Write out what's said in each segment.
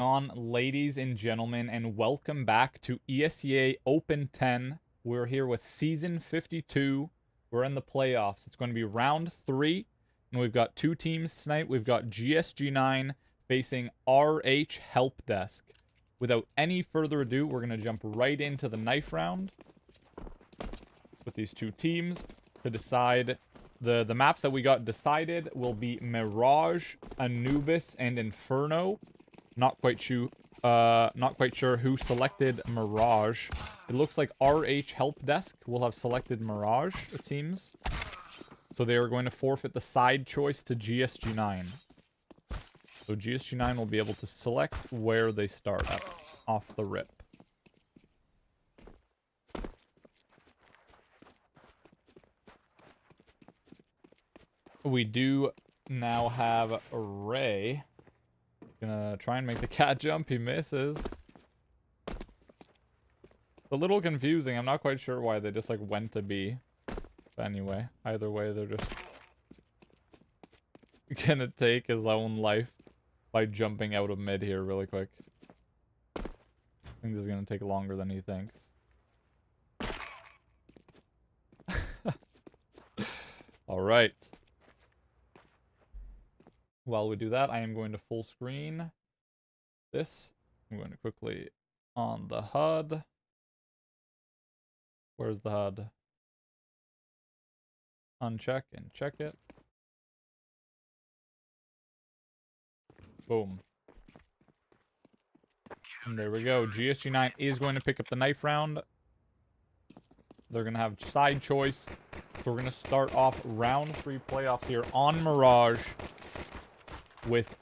On, ladies and gentlemen, and welcome back to Esea Open 10. We're here with Season 52. We're in the playoffs. It's going to be round 3, and we've got two teams tonight. We've got GSG9 facing RH Help Desk. Without any further ado, we're going to jump right into the knife round with these two teams to decide. The maps that we got decided will be Mirage, Anubis, and Inferno. Not quite sure who selected Mirage. It looks like RH Help Desk will have selected Mirage, it seems. So they are going to forfeit the side choice to GSG9. So GSG9 will be able to select where they start at, off the rip. We do now have Ray. Gonna try and make the cat jump. He misses. It's a little confusing. I'm not quite sure why they just like went to B. But anyway, either way, they're just gonna take his own life by jumping out of mid here really quick. I think this is gonna take longer than he thinks. Alright. While we do that, I am going to full screen this. I'm going to quickly on the HUD. Where's the HUD? Uncheck and check it. Boom. And there we go. GSG9 is going to pick up the knife round. They're going to have side choice. So we're going to start off round 3 playoffs here on Mirage with,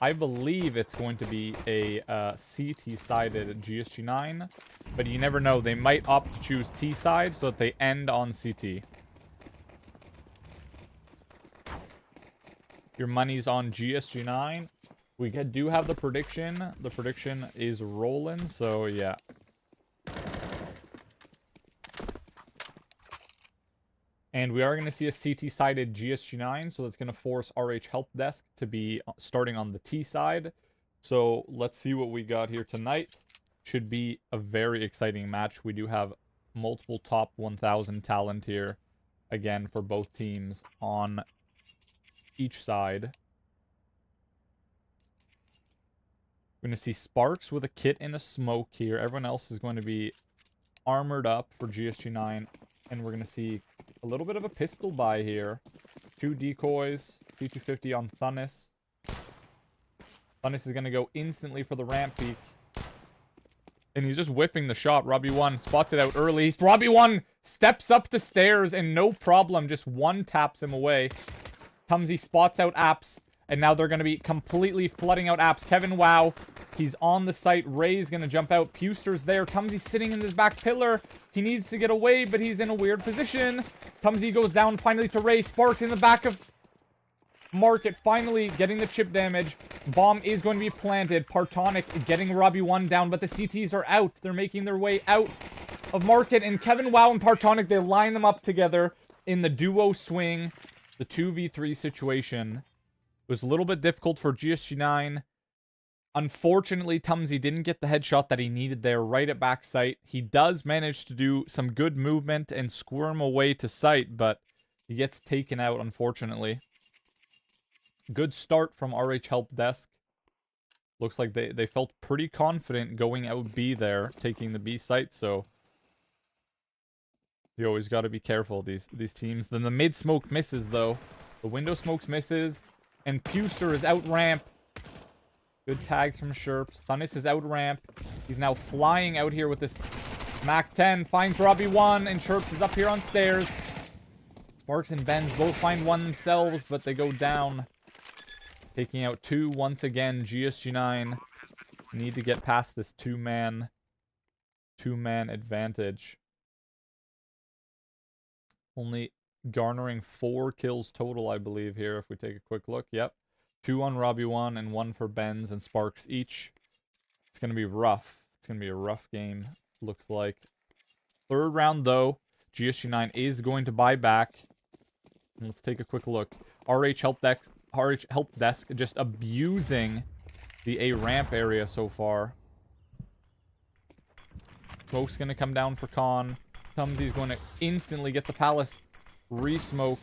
I believe it's going to be a CT-sided GSG9, but you never know. They might opt to choose T-side so that they end on CT. Your money's on GSG9. We do have the prediction. The prediction is rolling, so yeah. And we are going to see a CT-sided GSG9, so that's going to force RH Help Desk to be starting on the T side. So let's see what we got here tonight. Should be a very exciting match. We do have multiple top 1,000 talent here, again, for both teams on each side. We're going to see Sparks with a kit and a smoke here. Everyone else is going to be armored up for GSG9. And we're going to see a little bit of a pistol buy here. 2 decoys, P250 on Thunnis. Thunnis is going to go instantly for the ramp peak. And he's just whiffing the shot. Robbie1 spots it out early. Robbie1 steps up the stairs and no problem, just one taps him away. Tumsy spots out Apps. And now they're going to be completely flooding out Apps. Kevin Wow, he's on the site. Ray's going to jump out. Puster's there. Tumsy sitting in his back pillar. He needs to get away, but he's in a weird position. Tumsy goes down finally to Ray. Sparks in the back of Market, finally getting the chip damage. Bomb is going to be planted. Partonic getting Robbie1 down, but the CTs are out. They're making their way out of Market. And Kevin Wow and Partonic, they line them up together in the duo swing. The 2v3 situation. It was a little bit difficult for GSG9. Unfortunately, Tumsy didn't get the headshot that he needed there right at back sight. He does manage to do some good movement and squirm away to sight, but he gets taken out, unfortunately. Good start from RH Help Desk. Looks like they felt pretty confident going out B there, taking the B site, so you always got to be careful, these teams. Then the mid smoke misses, though. The window smokes misses. And Puster is out ramp. Good tags from Sherps. Thunnis is out ramp. He's now flying out here with this Mac 10. Finds Robbie1, and Sherps is up here on stairs. Sparks and Benz both find one themselves, but they go down. Taking out 2 once again. GSG9 need to get past this two-man advantage. Only garnering 4 kills total, I believe, here, if we take a quick look. Yep. 2 on Robbie1 and 1 for Benz and Sparks each. It's going to be rough. It's going to be a rough game, looks like. Third round, though, GSG9 is going to buy back. Let's take a quick look. RH Help Desk just abusing the A ramp area so far. Smoke's going to come down for Khan. Tumsy's going to instantly get the palace re-smoke.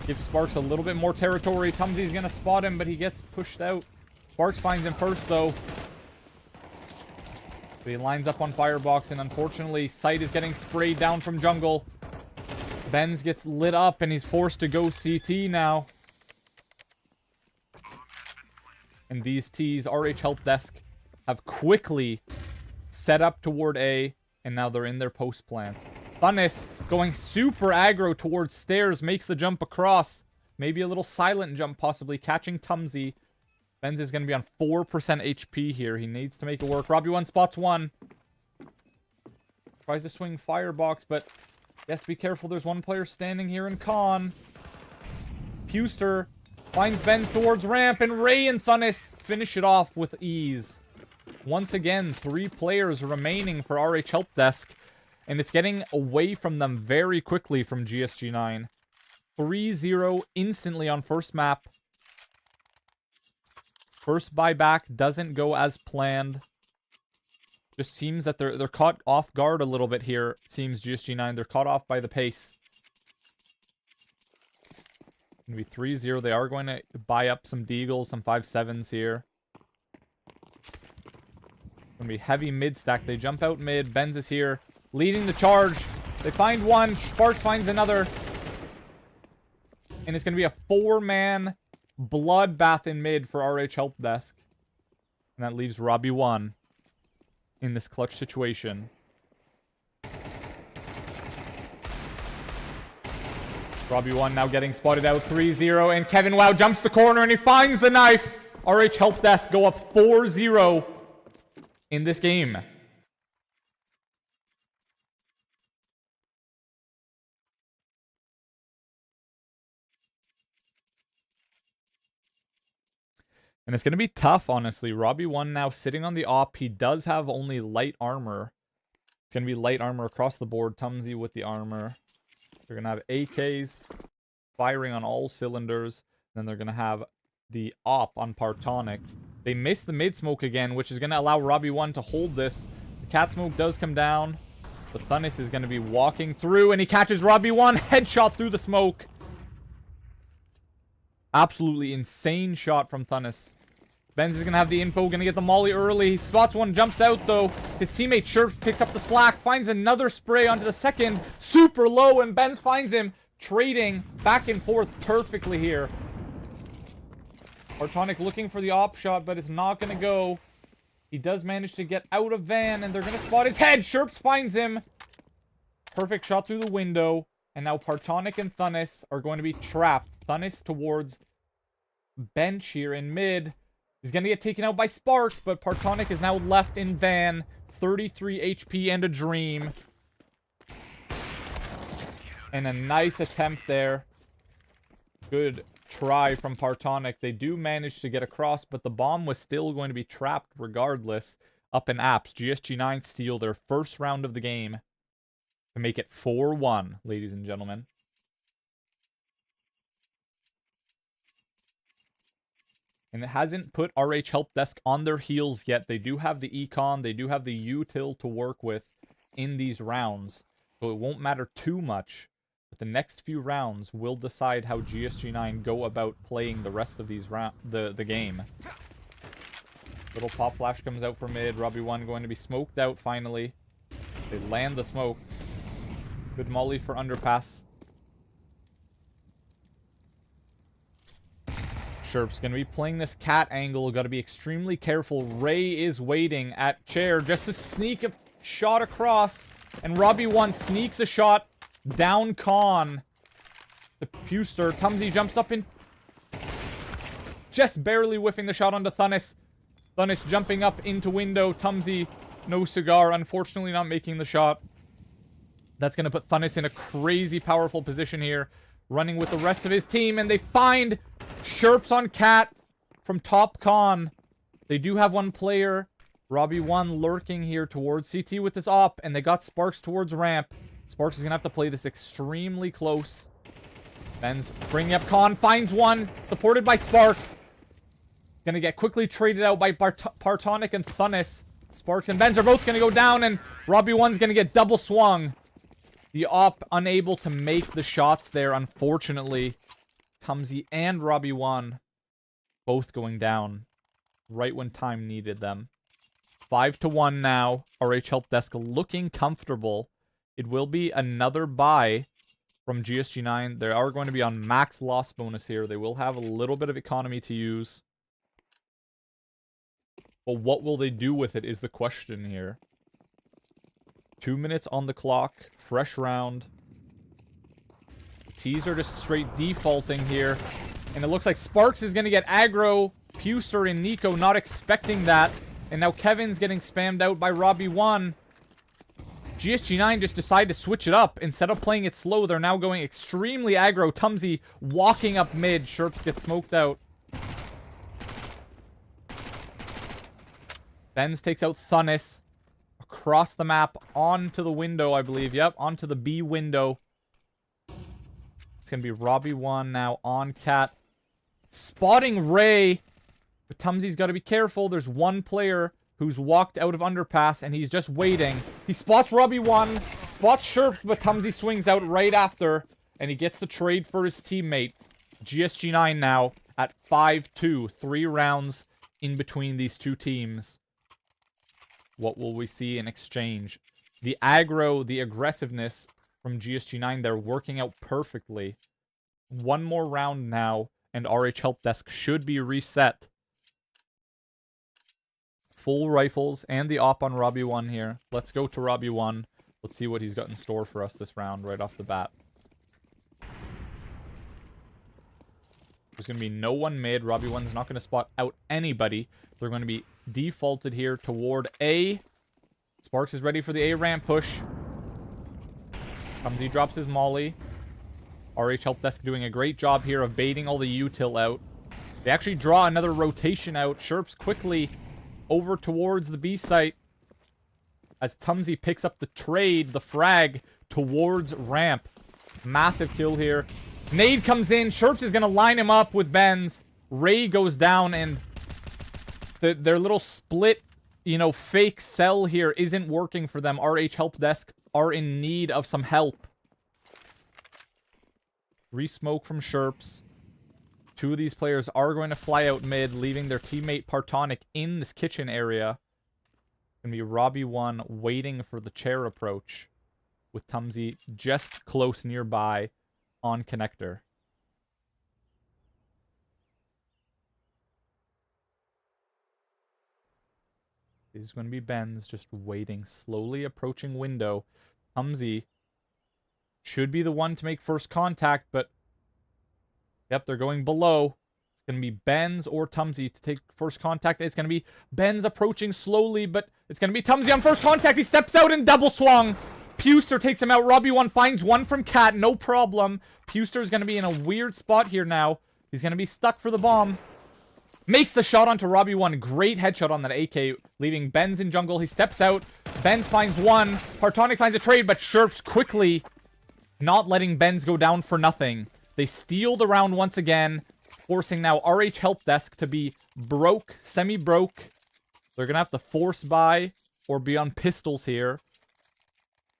Give Sparks a little bit more territory. Tumsy's going to spot him, but he gets pushed out. Sparks finds him first, though. But he lines up on Firebox, and unfortunately, Sight is getting sprayed down from jungle. Benz gets lit up, and he's forced to go CT now. And these T's, RH Help Desk, have quickly set up toward A, and now they're in their post plants. Thunnis going super aggro towards stairs, makes the jump across. Maybe a little silent jump, possibly catching Tumsy. Benz is going to be on 4% HP here. He needs to make it work. Robbie1 spots one. Tries to swing Firebox, but yes, be careful. There's one player standing here in Khan. Puster finds Benz towards ramp, and Ray and Thunnis finish it off with ease. Once again, 3 players remaining for RH Help Desk, and it's getting away from them very quickly from GSG9. 3-0 instantly on first map. First buyback doesn't go as planned. Just seems that they're caught off guard a little bit here. It seems GSG9, they're caught off by the pace. Gonna be 3-0. They are going to buy up some Deagles, some 5-7s here. Gonna be heavy mid stack. They jump out mid. Benz is here, leading the charge. They find one. Sparks finds another. And it's gonna be a 4-man bloodbath in mid for RH Help Desk. And that leaves Robbie1 in this clutch situation. Robbie1 now getting spotted out 3-0. And Kevin Wow jumps the corner and he finds the knife. RH Help Desk go up 4-0 in this game. And it's going to be tough, honestly. Robbie1 now sitting on the op. He does have only light armor. It's going to be light armor across the board. Tumsy with the armor. They're going to have AKs firing on all cylinders. Then they're going to have the op on Partonic. They miss the mid smoke again, which is going to allow Robbie1 to hold this. The cat smoke does come down. But Thunnis is going to be walking through, and he catches Robbie1. Headshot through the smoke. Absolutely insane shot from Thunnis. Benz is going to have the info, going to get the molly early. He spots one, jumps out though. His teammate Chirps picks up the slack, finds another spray onto the second. Super low, and Benz finds him. Trading back and forth perfectly here. Partonic looking for the op shot, but it's not going to go. He does manage to get out of van, and they're going to spot his head. Chirps finds him. Perfect shot through the window. And now Partonic and Thunnis are going to be trapped. Thunnis towards bench here in mid. He's going to get taken out by Sparks, but Partonic is now left in van. 33 HP and a dream. And a nice attempt there. Good try from Partonic. They do manage to get across, but the bomb was still going to be trapped regardless. Up in apps, GSG9 steal their first round of the game to make it 4-1, ladies and gentlemen. And it hasn't put RH Help Desk on their heels yet. They do have the econ. They do have the util to work with in these rounds. So it won't matter too much. But the next few rounds will decide how GSG9 go about playing the rest of these the game. Little pop flash comes out for mid. Robbie1 going to be smoked out finally. They land the smoke. Good molly for underpass. Sherp's going to be playing this cat angle. Got to be extremely careful. Ray is waiting at chair just to sneak a shot across. And Robbie1 sneaks a shot down Khan. The Puster. Tumsy jumps up in. Just barely whiffing the shot onto Thunnis. Thunnis jumping up into window. Tumsy, no cigar. Unfortunately not making the shot. That's going to put Thunnis in a crazy powerful position here. Running with the rest of his team. And they find Sherps on Cat from top Con. They do have one player. Robbie1 lurking here towards CT with this op. And they got Sparks towards ramp. Sparks is going to have to play this extremely close. Ben's bringing up Con. Finds one. Supported by Sparks. Gonna get quickly traded out by Partonic and Thunnis. Sparks and Benz are both gonna go down, and Robbie1's gonna get double swung. The op unable to make the shots there, unfortunately. Tumsy and Robbie1 both going down right when time needed them. 5-1 now. RH Help Desk looking comfortable. It will be another bye from GSG9. They are going to be on max loss bonus here. They will have a little bit of economy to use. But what will they do with it is the question here. 2 minutes on the clock. Fresh round. T's are just straight defaulting here. And it looks like Sparks is going to get aggro. Puster and Nico not expecting that. And now Kevin's getting spammed out by Robbie1. GSG9 just decided to switch it up. Instead of playing it slow, they're now going extremely aggro. Tumsy walking up mid. Sherps gets smoked out. Benz takes out Thunnis. Across the map, onto the window, I believe. Yep, onto the B window. It's going to be Robbie1 now on Cat. Spotting Ray. But Tumsy's got to be careful. There's one player who's walked out of underpass, and he's just waiting. He spots Robbie1, spots Sherps, but Tumsy swings out right after, and he gets the trade for his teammate. GSG9 now at 5-2. 3 rounds in between these two teams. What will we see in exchange? The aggro, the aggressiveness from GSG9, they're working out perfectly. One more round now, and RH Help Desk should be reset. Full rifles and the op on Robbie1 here. Let's go to Robbie1. Let's see what he's got in store for us this round right off the bat. There's going to be no one mid. Robbie1's not going to spot out anybody. They're going to be defaulted here toward A. Sparks is ready for the A ramp push. Tumsy drops his molly. RH Help Desk doing a great job here of baiting all the util out. They actually draw another rotation out. Sherps quickly over towards the B site as Tumsy picks up the trade, the frag, towards ramp. Massive kill here. Nade comes in. Sherps is going to line him up with Benz. Ray goes down, and their little split, you know, fake cell here isn't working for them. RH Help Desk are in need of some help. Re-smoke from Sherps. 2 of these players are going to fly out mid, leaving their teammate Partonic in this kitchen area. Going to be Robbie1 waiting for the chair approach, with Tumsy just close nearby on connector. This is going to be Benz just waiting, slowly approaching window. Tumsy should be the one to make first contact, but yep, they're going below. It's going to be Benz or Tumsy to take first contact. It's going to be Benz approaching slowly, but it's going to be Tumsy on first contact. He steps out and double swung. Puster takes him out. Robbie1 finds one from Cat. No problem. Puster is going to be in a weird spot here now. He's going to be stuck for the bomb. Makes the shot onto Robbie1. Great headshot on that AK, leaving Benz in jungle. He steps out. Benz finds one. Partonic finds a trade, but Sherps quickly not letting Benz go down for nothing. They steal the round once again, forcing now RH Help Desk to be broke, semi-broke. They're going to have to force buy or be on pistols here.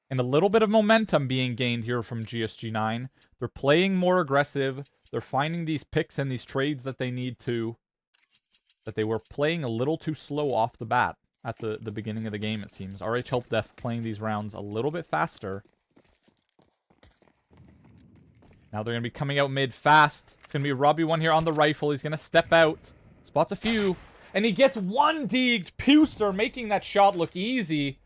And a little bit of momentum being gained here from GSG9. They're playing more aggressive. They're finding these picks and these trades that they need to. That they were playing a little too slow off the bat at the beginning of the game, it seems. RH Help Desk playing these rounds a little bit faster. Now they're going to be coming out mid fast. It's going to be Robbie1 here on the rifle. He's going to step out. Spots a few. And he gets one degged. Puster making that shot look easy.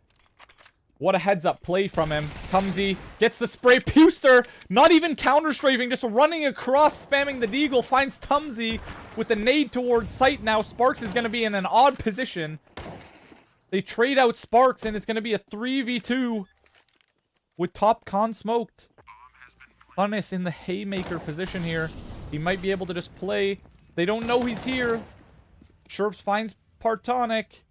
What a heads-up play from him. Tumsy gets the spray. Puster, not even counter-strafing, just running across, spamming the deagle. Finds Tumsy with the nade towards sight now. Sparks is going to be in an odd position. They trade out Sparks, and it's going to be a 3v2 with top con smoked. Thunnis in the haymaker position here. He might be able to just play. They don't know he's here. Sherps finds Partonic.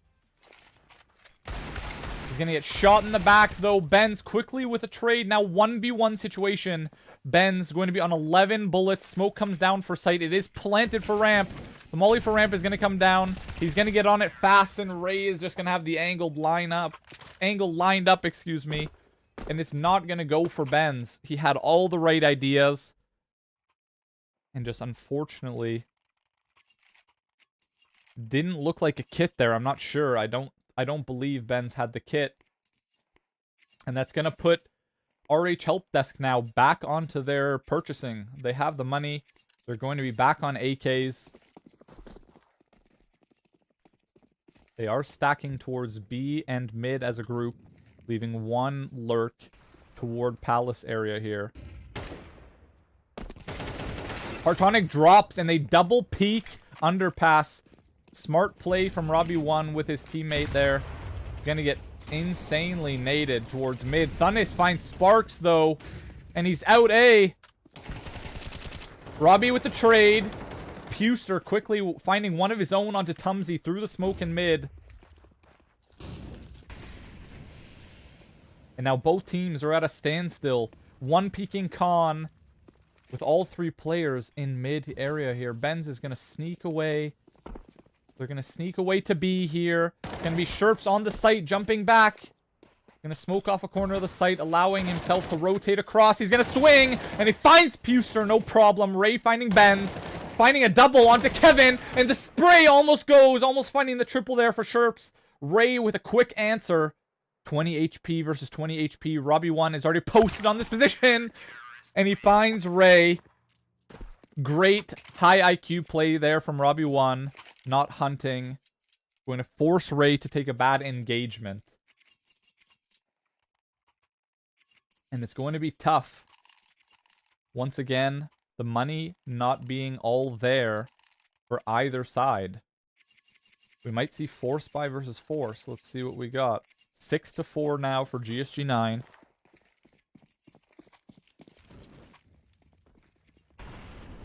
He's going to get shot in the back, though. Benz quickly with a trade. Now 1v1 situation. Benz going to be on 11 bullets. Smoke comes down for sight. It is planted for ramp. The molly for ramp is going to come down. He's going to get on it fast, and Ray is just going to have the angle lined up, excuse me. And it's not going to go for Benz. He had all the right ideas. And just unfortunately didn't look like a kit there. I'm not sure. I don't believe Benz had the kit. And that's going to put RH Help Desk now back onto their purchasing. They have the money. They're going to be back on AKs. They are stacking towards B and mid as a group, leaving one lurk toward Palace area here. Partonic drops, and they double peek underpass. Smart play from Robbie1 with his teammate there. He's going to get insanely naded towards mid. Thunnis finds Sparks, though, and he's out A. Robbie with the trade. Puster quickly finding one of his own onto Tumsy through the smoke in mid. And now both teams are at a standstill. One peeking Khan with all three players in mid area here. Benz is going to sneak away. They're going to sneak away to B here. It's going to be Sherps on the site, jumping back. Going to smoke off a corner of the site, allowing himself to rotate across. He's going to swing, and he finds Puster, no problem. Ray finding Benz, finding a double onto Kevin, and the spray almost goes, almost finding the triple there for Sherps. Ray with a quick answer. 20 HP versus 20 HP. Robbie1 is already posted on this position, and he finds Ray. Great high IQ play there from Robbie1. Not hunting. Going to force Ray to take a bad engagement. And it's going to be tough. Once again, the money not being all there for either side. We might see Force Buy versus Force. Let's see what we got. 6-4 now for GSG9.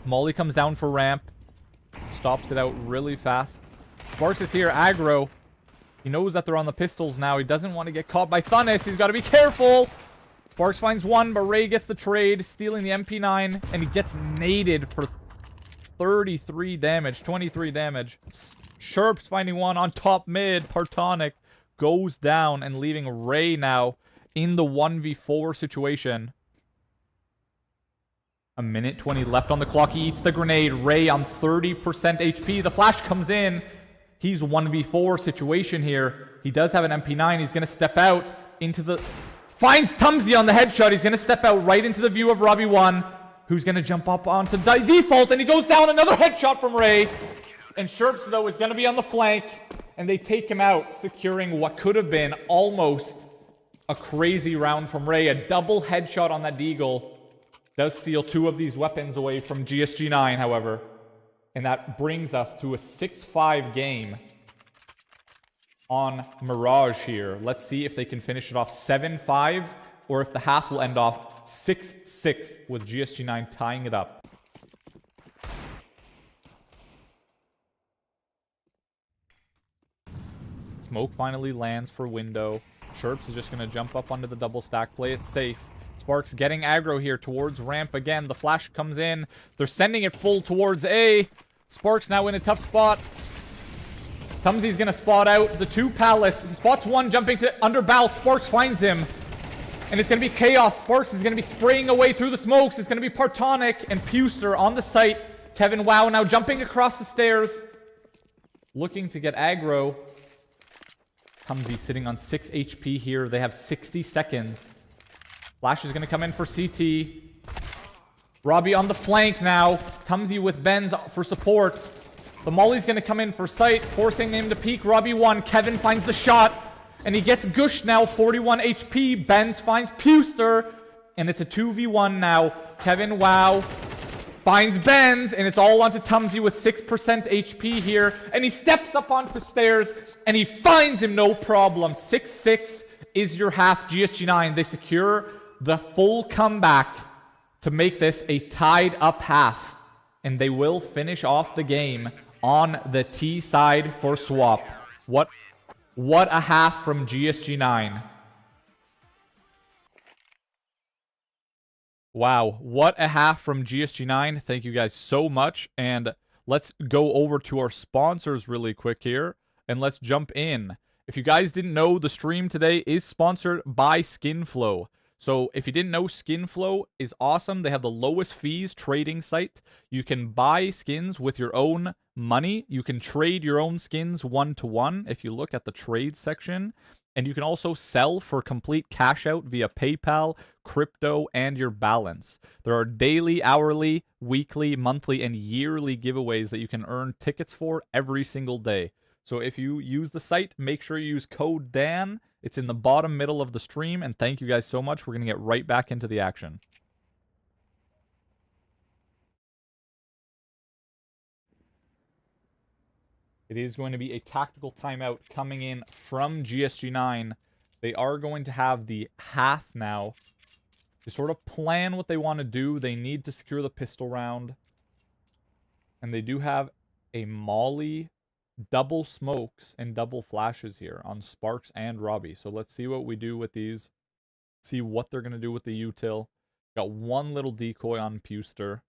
Molly comes down for ramp. Stops it out really fast. Sparks is here, aggro. He knows that they're on the pistols now. He doesn't want to get caught by Thunnis. He's got to be careful. Sparks finds one, but Ray gets the trade, stealing the MP9, and he gets naded for 33 damage, 23 damage. Sherps finding one on top mid. Partonic goes down and leaving Ray now in the 1v4 situation. A minute 20 left on the clock. He eats the grenade. Ray on 30% HP. The flash comes in. He's 1v4 situation here. He does have an MP9. He's going to step out into the... Finds Tumsy on the headshot. He's going to step out right into the view of Robbie1, who's going to jump up onto default, and he goes down. Another headshot from Ray. And Sherps, though, is going to be on the flank, and they take him out, securing what could have been almost a crazy round from Ray. A double headshot on that Deagle. Does steal two of these weapons away from GSG9, however. And that brings us to a 6-5 game on Mirage here. Let's see if they can finish it off 7-5, or if the half will end off 6-6 with GSG9 tying it up. Smoke finally lands for window. Sherps is just going to jump up onto the double stack, play it safe. Sparks getting aggro here towards ramp again. The flash comes in. They're sending it full towards A. Sparks now in a tough spot. Tumsy's going to spot out the two Palace. He spots one jumping to under Bout. Sparks finds him. And it's going to be chaos. Sparks is going to be spraying away through the smokes. It's going to be Partonic and Puster on the site. Kevin Wow now jumping across the stairs. Looking to get aggro. Tumsy sitting on 6 HP here. They have 60 seconds. Flash is going to come in for CT. Robbie on the flank now. Tumsy with Benz for support. The Molly's going to come in for sight, forcing him to peek. Robbie1. Kevin finds the shot. And he gets Gush now, 41 HP. Benz finds Puster. And it's a 2v1 now. Kevin Wow finds Benz. And it's all onto Tumsy with 6% HP here. And he steps up onto stairs. And he finds him, no problem. 6-6 is your half. GSG9. They secure the full comeback to make this a tied up half. And they will finish off the game on the T side for swap. What a half from GSG9. Wow, what a half from GSG9. Thank you guys so much. And let's go over to our sponsors really quick here, and let's jump in. If you guys didn't know, the stream today is sponsored by SkinFlow. So if you didn't know, SkinFlow is awesome. They have the lowest fees trading site. You can buy skins with your own money. You can trade your own skins 1-to-1 if you look at the trade section. And you can also sell for complete cash out via PayPal, crypto, and your balance. There are daily, hourly, weekly, monthly, and yearly giveaways that you can earn tickets for every single day. So if you use the site, make sure you use code DAN. It's in the bottom middle of the stream, and thank you guys so much. We're going to get right back into the action. It is going to be a tactical timeout coming in from GSG9. They are going to have the half now to sort of plan what they want to do. They need to secure the pistol round. And they do have a Molly, double smokes, and double flashes here on Sparks and Robbie. So let's see what we do with these. See what they're going to do with the util. Got one little decoy on Puster.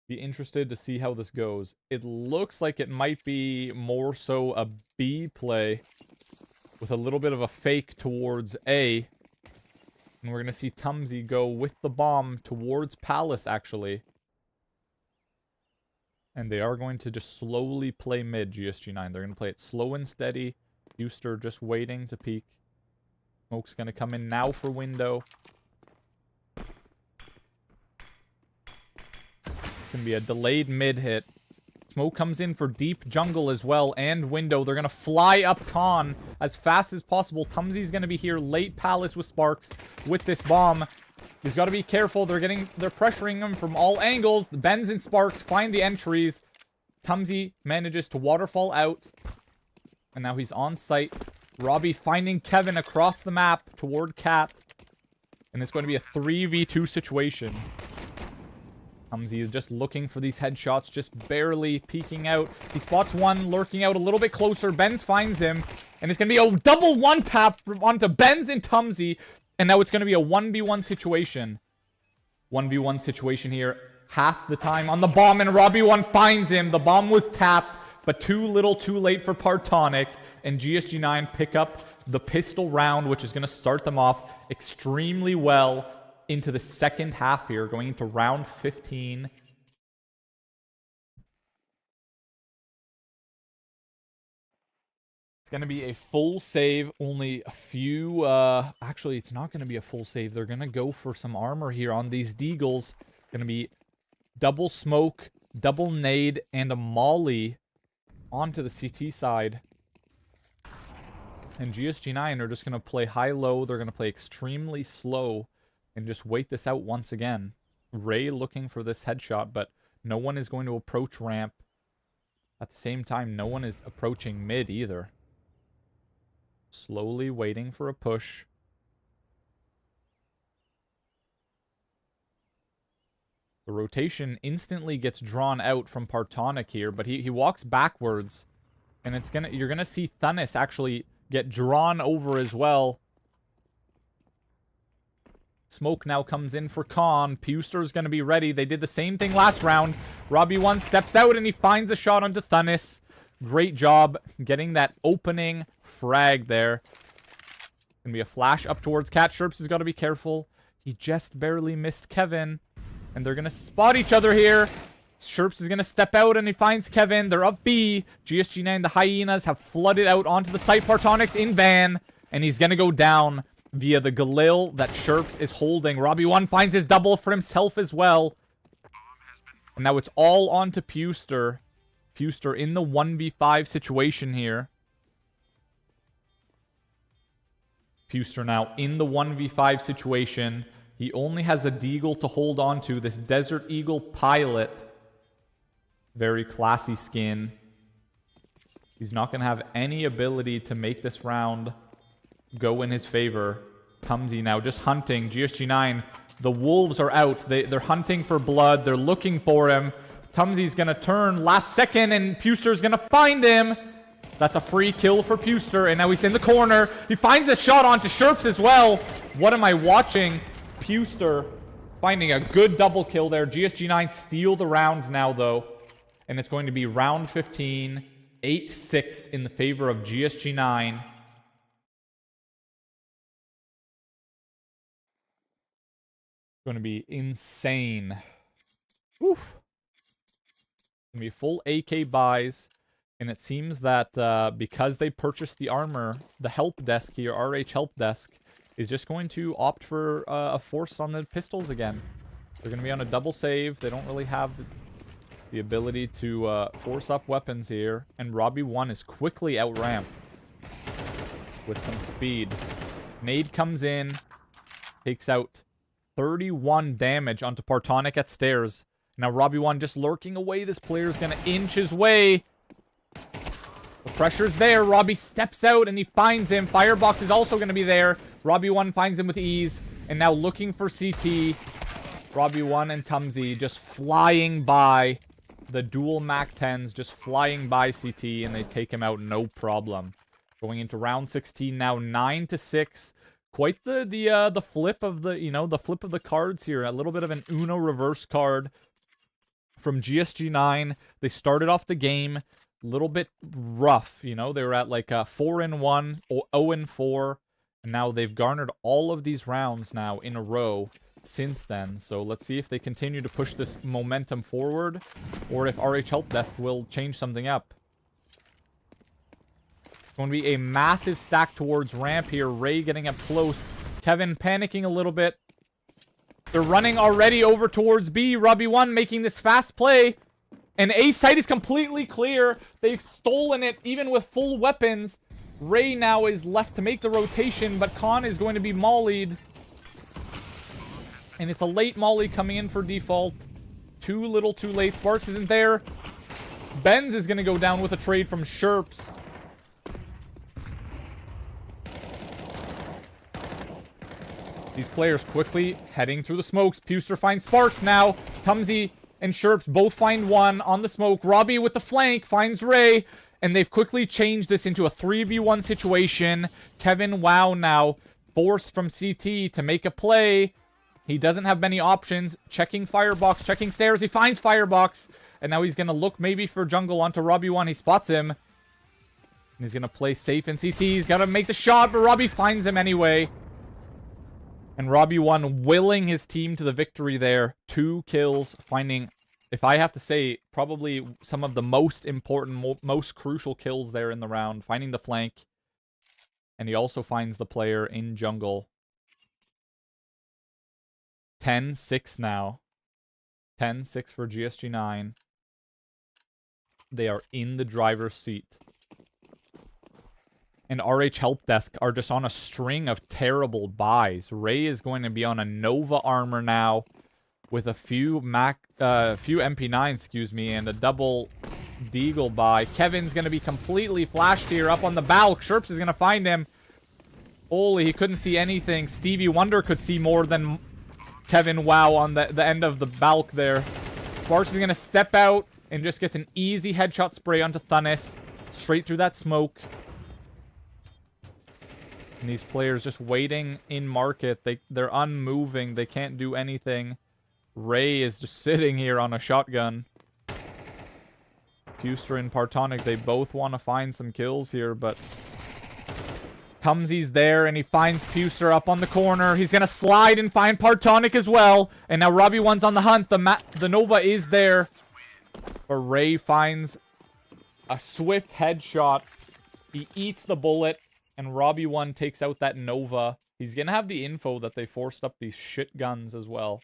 Be interested to see how this goes. It looks like it might be more so a B play with a little bit of a fake towards A. And we're going to see Tumsy go with the bomb towards Palace, actually. And they are going to just slowly play mid, GSG9. They're going to play it slow and steady. Puster just waiting to peek. Smoke's going to come in now for window. Going to be a delayed mid hit. Smoke comes in for deep jungle as well, and window. They're going to fly up Con as fast as possible. Tumsy's going to be here late Palace with Sparks with this bomb. He's got to be careful. They're pressuring him from all angles. Benz and Sparks find the entries. Tumsy manages to waterfall out. And now he's on site. Robbie finding Kevin across the map toward Cat. And it's going to be a 3v2 situation. Tumsy is just looking for these headshots, just barely peeking out. He spots one, lurking out a little bit closer. Benz finds him. And it's going to be a double one-tap onto Benz and Tumsy. And now it's going to be a 1v1 situation. 1v1 situation here. Half the time on the bomb, and Robbie one finds him. The bomb was tapped, but too little, too late for Partonic. And GSG9 pick up the pistol round, which is going to start them off extremely well into the second half here, going into round 15. It's going to be a full save, only a few, actually, it's not going to be a full save. They're going to go for some armor here on these Deagles. Going to be double smoke, double nade, and a molly onto the CT side. And GSG9 are just going to play high-low. They're going to play extremely slow and just wait this out once again. Ray looking for this headshot, but no one is going to approach ramp. At the same time, no one is approaching mid either. Slowly waiting for a push. The rotation instantly gets drawn out from Partonic here, but he walks backwards. And you're gonna see Thunnis actually get drawn over as well. Smoke now comes in for Con. Puster's going to be ready. They did the same thing last round. Robbie one steps out and he finds a shot onto Thunnis. Great job getting that opening frag there. Going to be a flash up towards Cat. Sherps has got to be careful. He just barely missed Kevin. And they're going to spot each other here. Sherps is going to step out and he finds Kevin. They're up B. GSG9, the Hyenas, have flooded out onto the site. Partonics in van. And he's going to go down via the Galil that Sherps is holding. Robbie one finds his double for himself as well. And now it's all onto Puster. Puster in the 1v5 situation here. Puster now in the 1v5 situation. He only has a Deagle to hold on to. This Desert Eagle Pilot. Very classy skin. He's not going to have any ability to make this round go in his favor. Tumsy now just hunting. GSG9. The wolves are out. They're hunting for blood. They're looking for him. Tumsy's going to turn last second and Puster's going to find him. That's a free kill for Puster. And now he's in the corner. He finds a shot onto Sherps as well. What am I watching? Puster Finding a good double kill there. GSG9 steal the round now, though. And it's going to be round 15. 8-6 in the favor of GSG9. Going to be insane. Oof. Going to be full AK buys. And it seems that because they purchased the armor, the help desk here, RH help desk, is just going to opt for a force on the pistols again. They're going to be on a double save. They don't really have the ability to force up weapons here. And Robbie1 is quickly out-ramped with some speed. Nade comes in, takes out 31 damage onto Partonic at stairs. Now Robbie1 just lurking away. This player's going to inch his way. The pressure's there. Robbie steps out and he finds him. Firebox is also going to be there. Robbie1 finds him with ease. And now looking for CT. Robbie1 and Tumsy just flying by. The dual MAC-10s just flying by CT. And they take him out no problem. Going into round 16 now. 9-6. Quite the flip of the, the flip of the cards here. A little bit of an Uno reverse card from GSG9. They started off the game a little bit rough, They were at like 4-1 or 0-4. And now they've garnered all of these rounds now in a row since then. So let's see if they continue to push this momentum forward or if RH Help Desk will change something up. Going to be a massive stack towards ramp here. Ray getting up close. Kevin panicking a little bit. They're running already over towards B. Robbie1 making this fast play. And A site is completely clear. They've stolen it even with full weapons. Ray now is left to make the rotation, but Khan is going to be mollied. And it's a late molly coming in for default. Too little too late. Sparks isn't there. Benz is going to go down with a trade from Sherps. These players quickly heading through the smokes. Puster finds Sparks now. Tumsy and Sherps both find one on the smoke. Robbie with the flank finds Ray. And they've quickly changed this into a 3v1 situation. Kevin Wow now forced from CT to make a play. He doesn't have many options. Checking Firebox, checking stairs. He finds Firebox. And now he's going to look maybe for jungle onto Robbie1. He spots him. And he's going to play safe in CT. He's got to make the shot, but Robbie finds him anyway. And Robbie1 willing his team to the victory there. 2 kills, finding, if I have to say, probably some of the most important, most crucial kills there in the round. Finding the flank. And he also finds the player in jungle. 10-6 now. 10-6 for GSG9. They are in the driver's seat. And RH Help Desk are just on a string of terrible buys. Ray is going to be on a Nova armor now with a few MP9s, excuse me, and a double Deagle buy. Kevin's going to be completely flashed here up on the balk. Sherps is going to find him. Holy, he couldn't see anything. Stevie Wonder could see more than Kevin Wow on the end of the balk there. Sparks is going to step out and just gets an easy headshot spray onto Thunnis. Straight through that smoke. And these players just waiting in market. They're unmoving. They can't do anything. Ray is just sitting here on a shotgun. Puster and Partonic, they both want to find some kills here, but Tumsy's there, and he finds Puster up on the corner. He's going to slide and find Partonic as well. And now Robbie1's on the hunt. The Nova is there. But Ray finds a swift headshot. He eats the bullet. And Robbie1 takes out that Nova. He's going to have the info that they forced up these shit guns as well.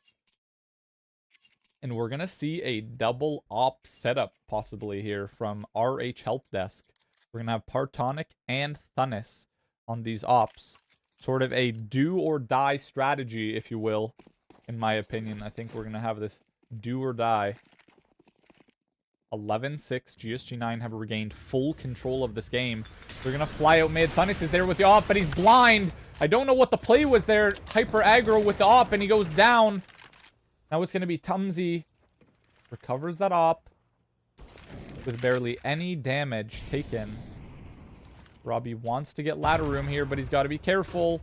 And we're going to see a double op setup possibly here from RH Help Desk. We're going to have Partonic and Thunnis on these ops. Sort of a do or die strategy, if you will. In my opinion, I think we're going to have this do or die. 11-6. GSG9 have regained full control of this game. They're going to fly out mid. Thunnis is there with the op, but he's blind. I don't know what the play was there. Hyper aggro with the op, and he goes down. Now it's going to be Tumsy. Recovers that op. With barely any damage taken. Robbie wants to get ladder room here, but he's got to be careful.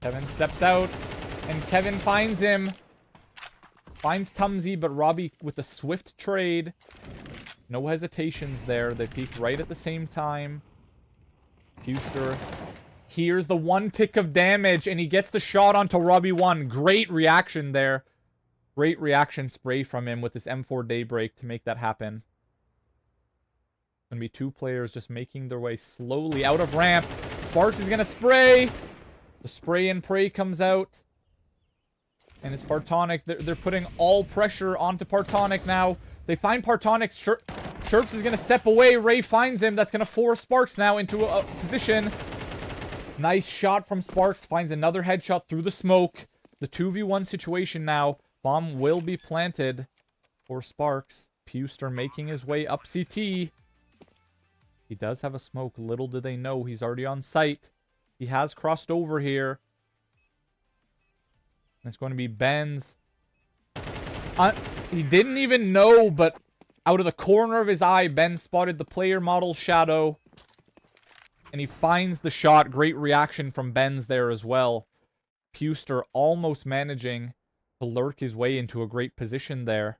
Kevin steps out. And Kevin finds him. Finds Tumsy, but Robbie with a swift trade. No hesitations there. They peek right at the same time. Puster hears the one tick of damage, and he gets the shot onto Robbie 1. Great reaction there. Great reaction spray from him with this M4 Daybreak to make that happen. Gonna be two players just making their way slowly out of ramp. Sparks is gonna spray. The spray and pray comes out. And it's Partonic. They're putting all pressure onto Partonic now. They find Partonic. Sherps is going to step away. Ray finds him. That's going to force Sparks now into a position. Nice shot from Sparks. Finds another headshot through the smoke. The 2v1 situation now. Bomb will be planted for Sparks. Puster making his way up CT. He does have a smoke. Little do they know he's already on site. He has crossed over here. It's going to be Ben's. He didn't even know, but out of the corner of his eye, Ben spotted the player model shadow. And he finds the shot. Great reaction from Ben's there as well. Puster almost managing to lurk his way into a great position there.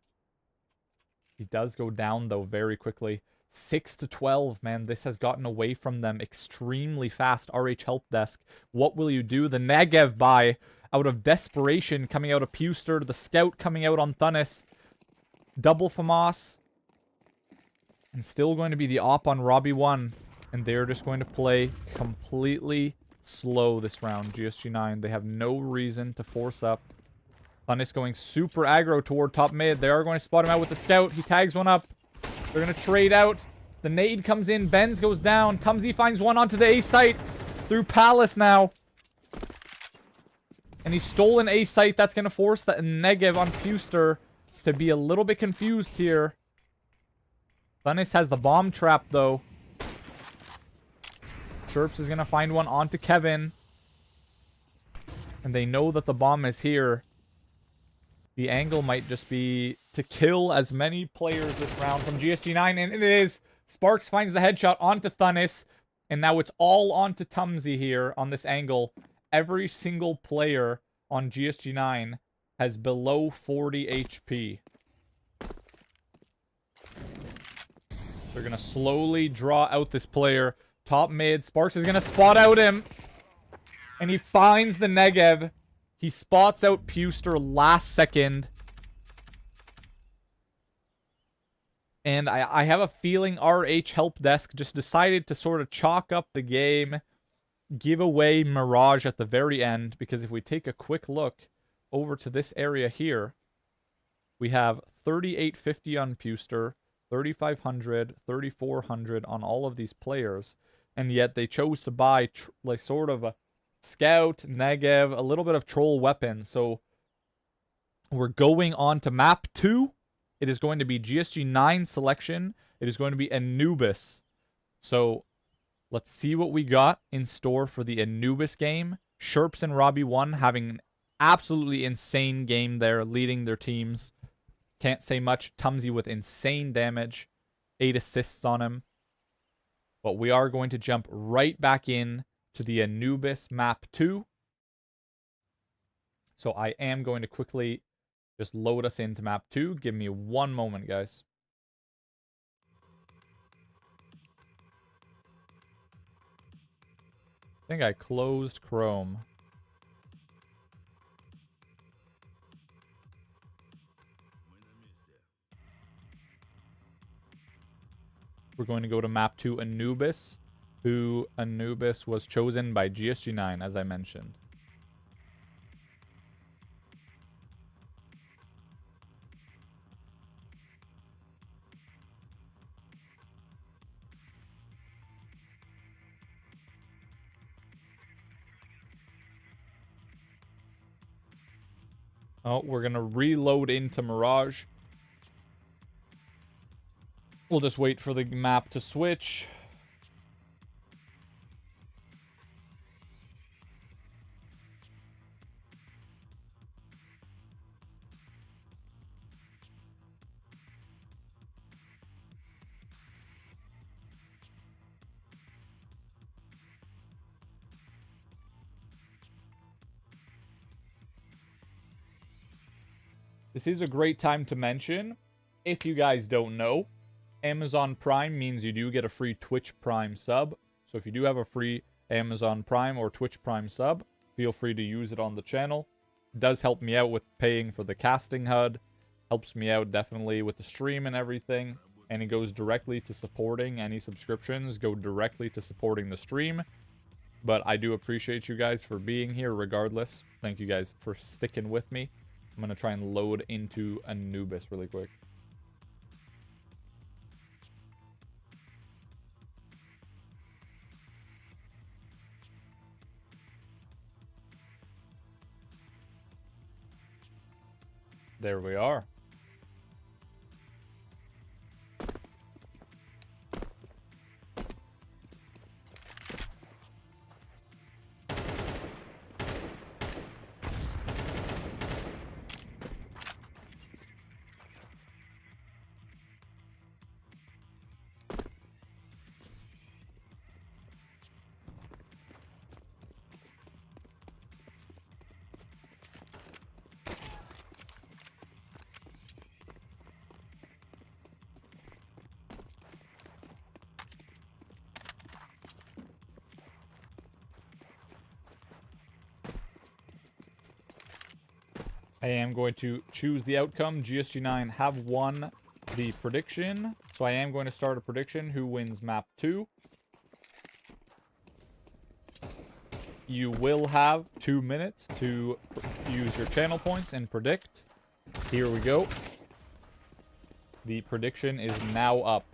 He does go down, though, very quickly. 6-12, man. This has gotten away from them extremely fast. RH Help Desk. What will you do? The Negev buy out of desperation coming out of Puster. The Scout coming out on Thunis. Double FAMAS. And still going to be the op on Robbie 1. And they're just going to play completely slow this round. GSG9. They have no reason to force up. Thunis going super aggro toward top mid. They are going to spot him out with the Scout. He tags one up. They're going to trade out. The nade comes in. Benz goes down. Tumsy finds one onto the A site. Through Palace now. And he's stolen A site. That's going to force the Negev on Puster to be a little bit confused here. Thunis has the bomb trap, though. Sherps is going to find one onto Kevin. And they know that the bomb is here. The angle might just be to kill as many players this round from GSG9. And it is. Sparks finds the headshot onto Thunis. And now it's all onto Tumsy here on this angle. Every single player on GSG9 has below 40 HP. They're going to slowly draw out this player. Top mid. Sparks is going to spot out him. And he finds the Negev. He spots out Puster last second. And I have a feeling RH Help Desk just decided to sort of chalk up the game. Give away Mirage at the very end. Because if we take a quick look over to this area here. We have 3850 on Puster. 3500, 3400 on all of these players. And yet they chose to buy like sort of a Scout, Negev, a little bit of troll weapon. So we're going on to map 2. It is going to be GSG9 selection. It is going to be Anubis. So let's see what we got in store for the Anubis game. Sherps and Robbie 1 having an absolutely insane game there, leading their teams. Can't say much. Tumsy with insane damage. 8 assists on him. But we are going to jump right back in to the Anubis map 2. So I am going to quickly just load us into map 2. Give me one moment, guys. I think I closed Chrome. We're going to go to map 2 Anubis, who Anubis was chosen by GSG9, as I mentioned. Oh, we're going to reload into Mirage. We'll just wait for the map to switch. This is a great time to mention, if you guys don't know, Amazon Prime means you do get a free Twitch Prime sub. So if you do have a free Amazon Prime or Twitch Prime sub, feel free to use it on the channel. It does help me out with paying for the casting HUD. Helps me out definitely with the stream and everything. And it goes directly to supporting. Any subscriptions go directly to supporting the stream. But I do appreciate you guys for being here regardless. Thank you guys for sticking with me. I'm going to try and load into Anubis really quick. There we are. I am going to choose the outcome. GSG9 have won the prediction. So I am going to start a prediction. Who wins map 2? You will have 2 minutes to use your channel points and predict. Here we go. The prediction is now up.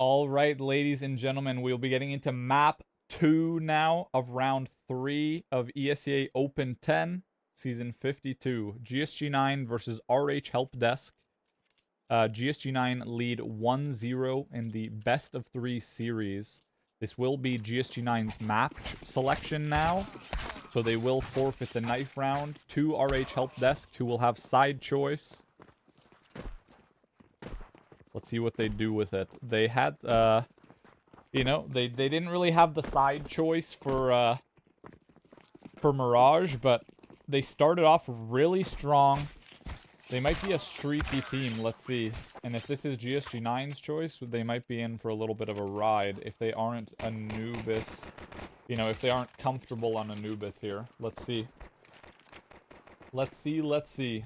All right, ladies and gentlemen, we'll be getting into map 2 now of round 3 of ESEA Open 10, season 52. GSG9 versus RH Help Desk. GSG9 lead 1-0 in the best of 3 series. This will be GSG9's map selection now, so they will forfeit the knife round to RH Help Desk, who will have side choice. Let's see what they do with it. They had, you know, they didn't really have the side choice for Mirage, but they started off really strong. They might be a streaky team, let's see. And if this is GSG9's choice, they might be in for a little bit of a ride if they aren't Anubis. You know, if they aren't comfortable on Anubis here. Let's see. Let's see.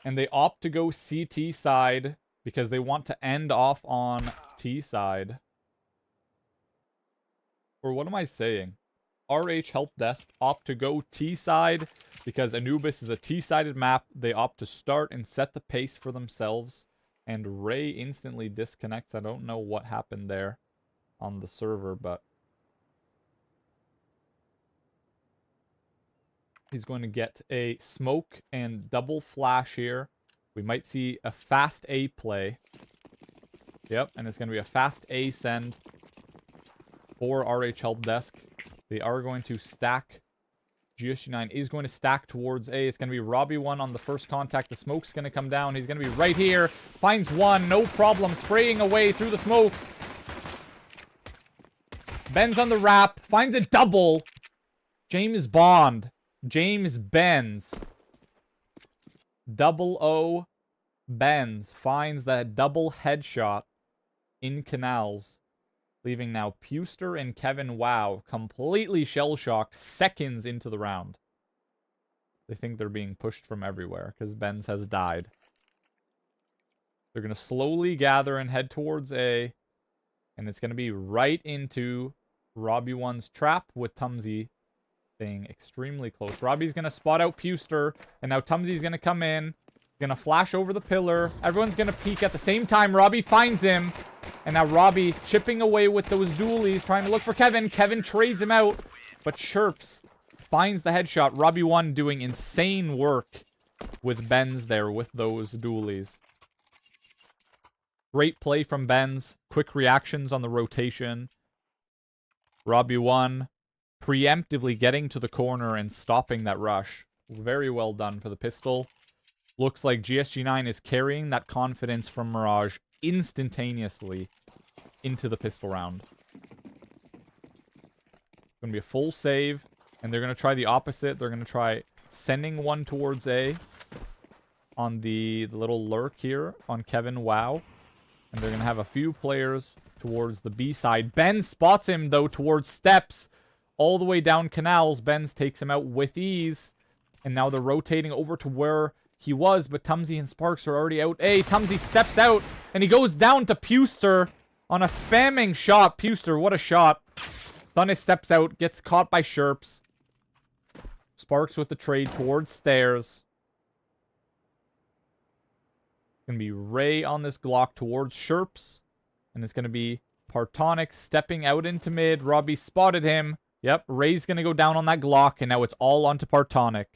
And they opt to go CT side because they want to end off on T side. Or what am I saying? RH Help Desk opt to go T side because Anubis is a T-sided map. They opt to start and set the pace for themselves. And Ray instantly disconnects. I don't know what happened there on the server, but he's going to get a smoke and double flash here. We might see a fast A play. Yep, and it's going to be a fast A send for RH Help Desk. They are going to stack. GSG9 is going to stack towards A. It's going to be Robbie1 on the first contact. The smoke's going to come down. He's going to be right here. Finds one. No problem. Spraying away through the smoke. Benz on the wrap. Finds a double. James Bond. James Benz. 00 Benz finds that double headshot in canals. Leaving now Puster and Kevin Wow completely shell-shocked seconds into the round. They think they're being pushed from everywhere because Benz has died. They're going to slowly gather and head towards A. And it's going to be right into Robbie1's trap with Tumsy staying extremely close. Robbie's going to spot out Puster. And now Tumsy's going to come in. Going to flash over the pillar. Everyone's going to peek at the same time. Robbie finds him. And now Robbie chipping away with those dualies, trying to look for Kevin. Kevin trades him out, but Chirps finds the headshot. Robbie1 doing insane work with Benz there with those dualies. Great play from Benz. Quick reactions on the rotation. Robbie1 preemptively getting to the corner and stopping that rush. Very well done for the pistol. Looks like GSG9 is carrying that confidence from Mirage instantaneously into the pistol round. It's going to be a full save, and they're going to try the opposite. They're going to try sending one towards A on the little lurk here on Kevin Wow. And they're going to have a few players towards the B side. Benz spots him, though, towards steps. All the way down canals. Benz takes him out with ease. And now they're rotating over to where he was, but Tumsy and Sparks are already out. A Tumsy steps out, and he goes down to Puster on a spamming shot. Puster, what a shot. Thunis steps out, gets caught by Sherps. Sparks with the trade towards stairs. Going to be Ray on this Glock towards Sherps. And it's going to be Partonic stepping out into mid. Robbie spotted him. Yep, Ray's going to go down on that Glock, and now it's all onto Partonic.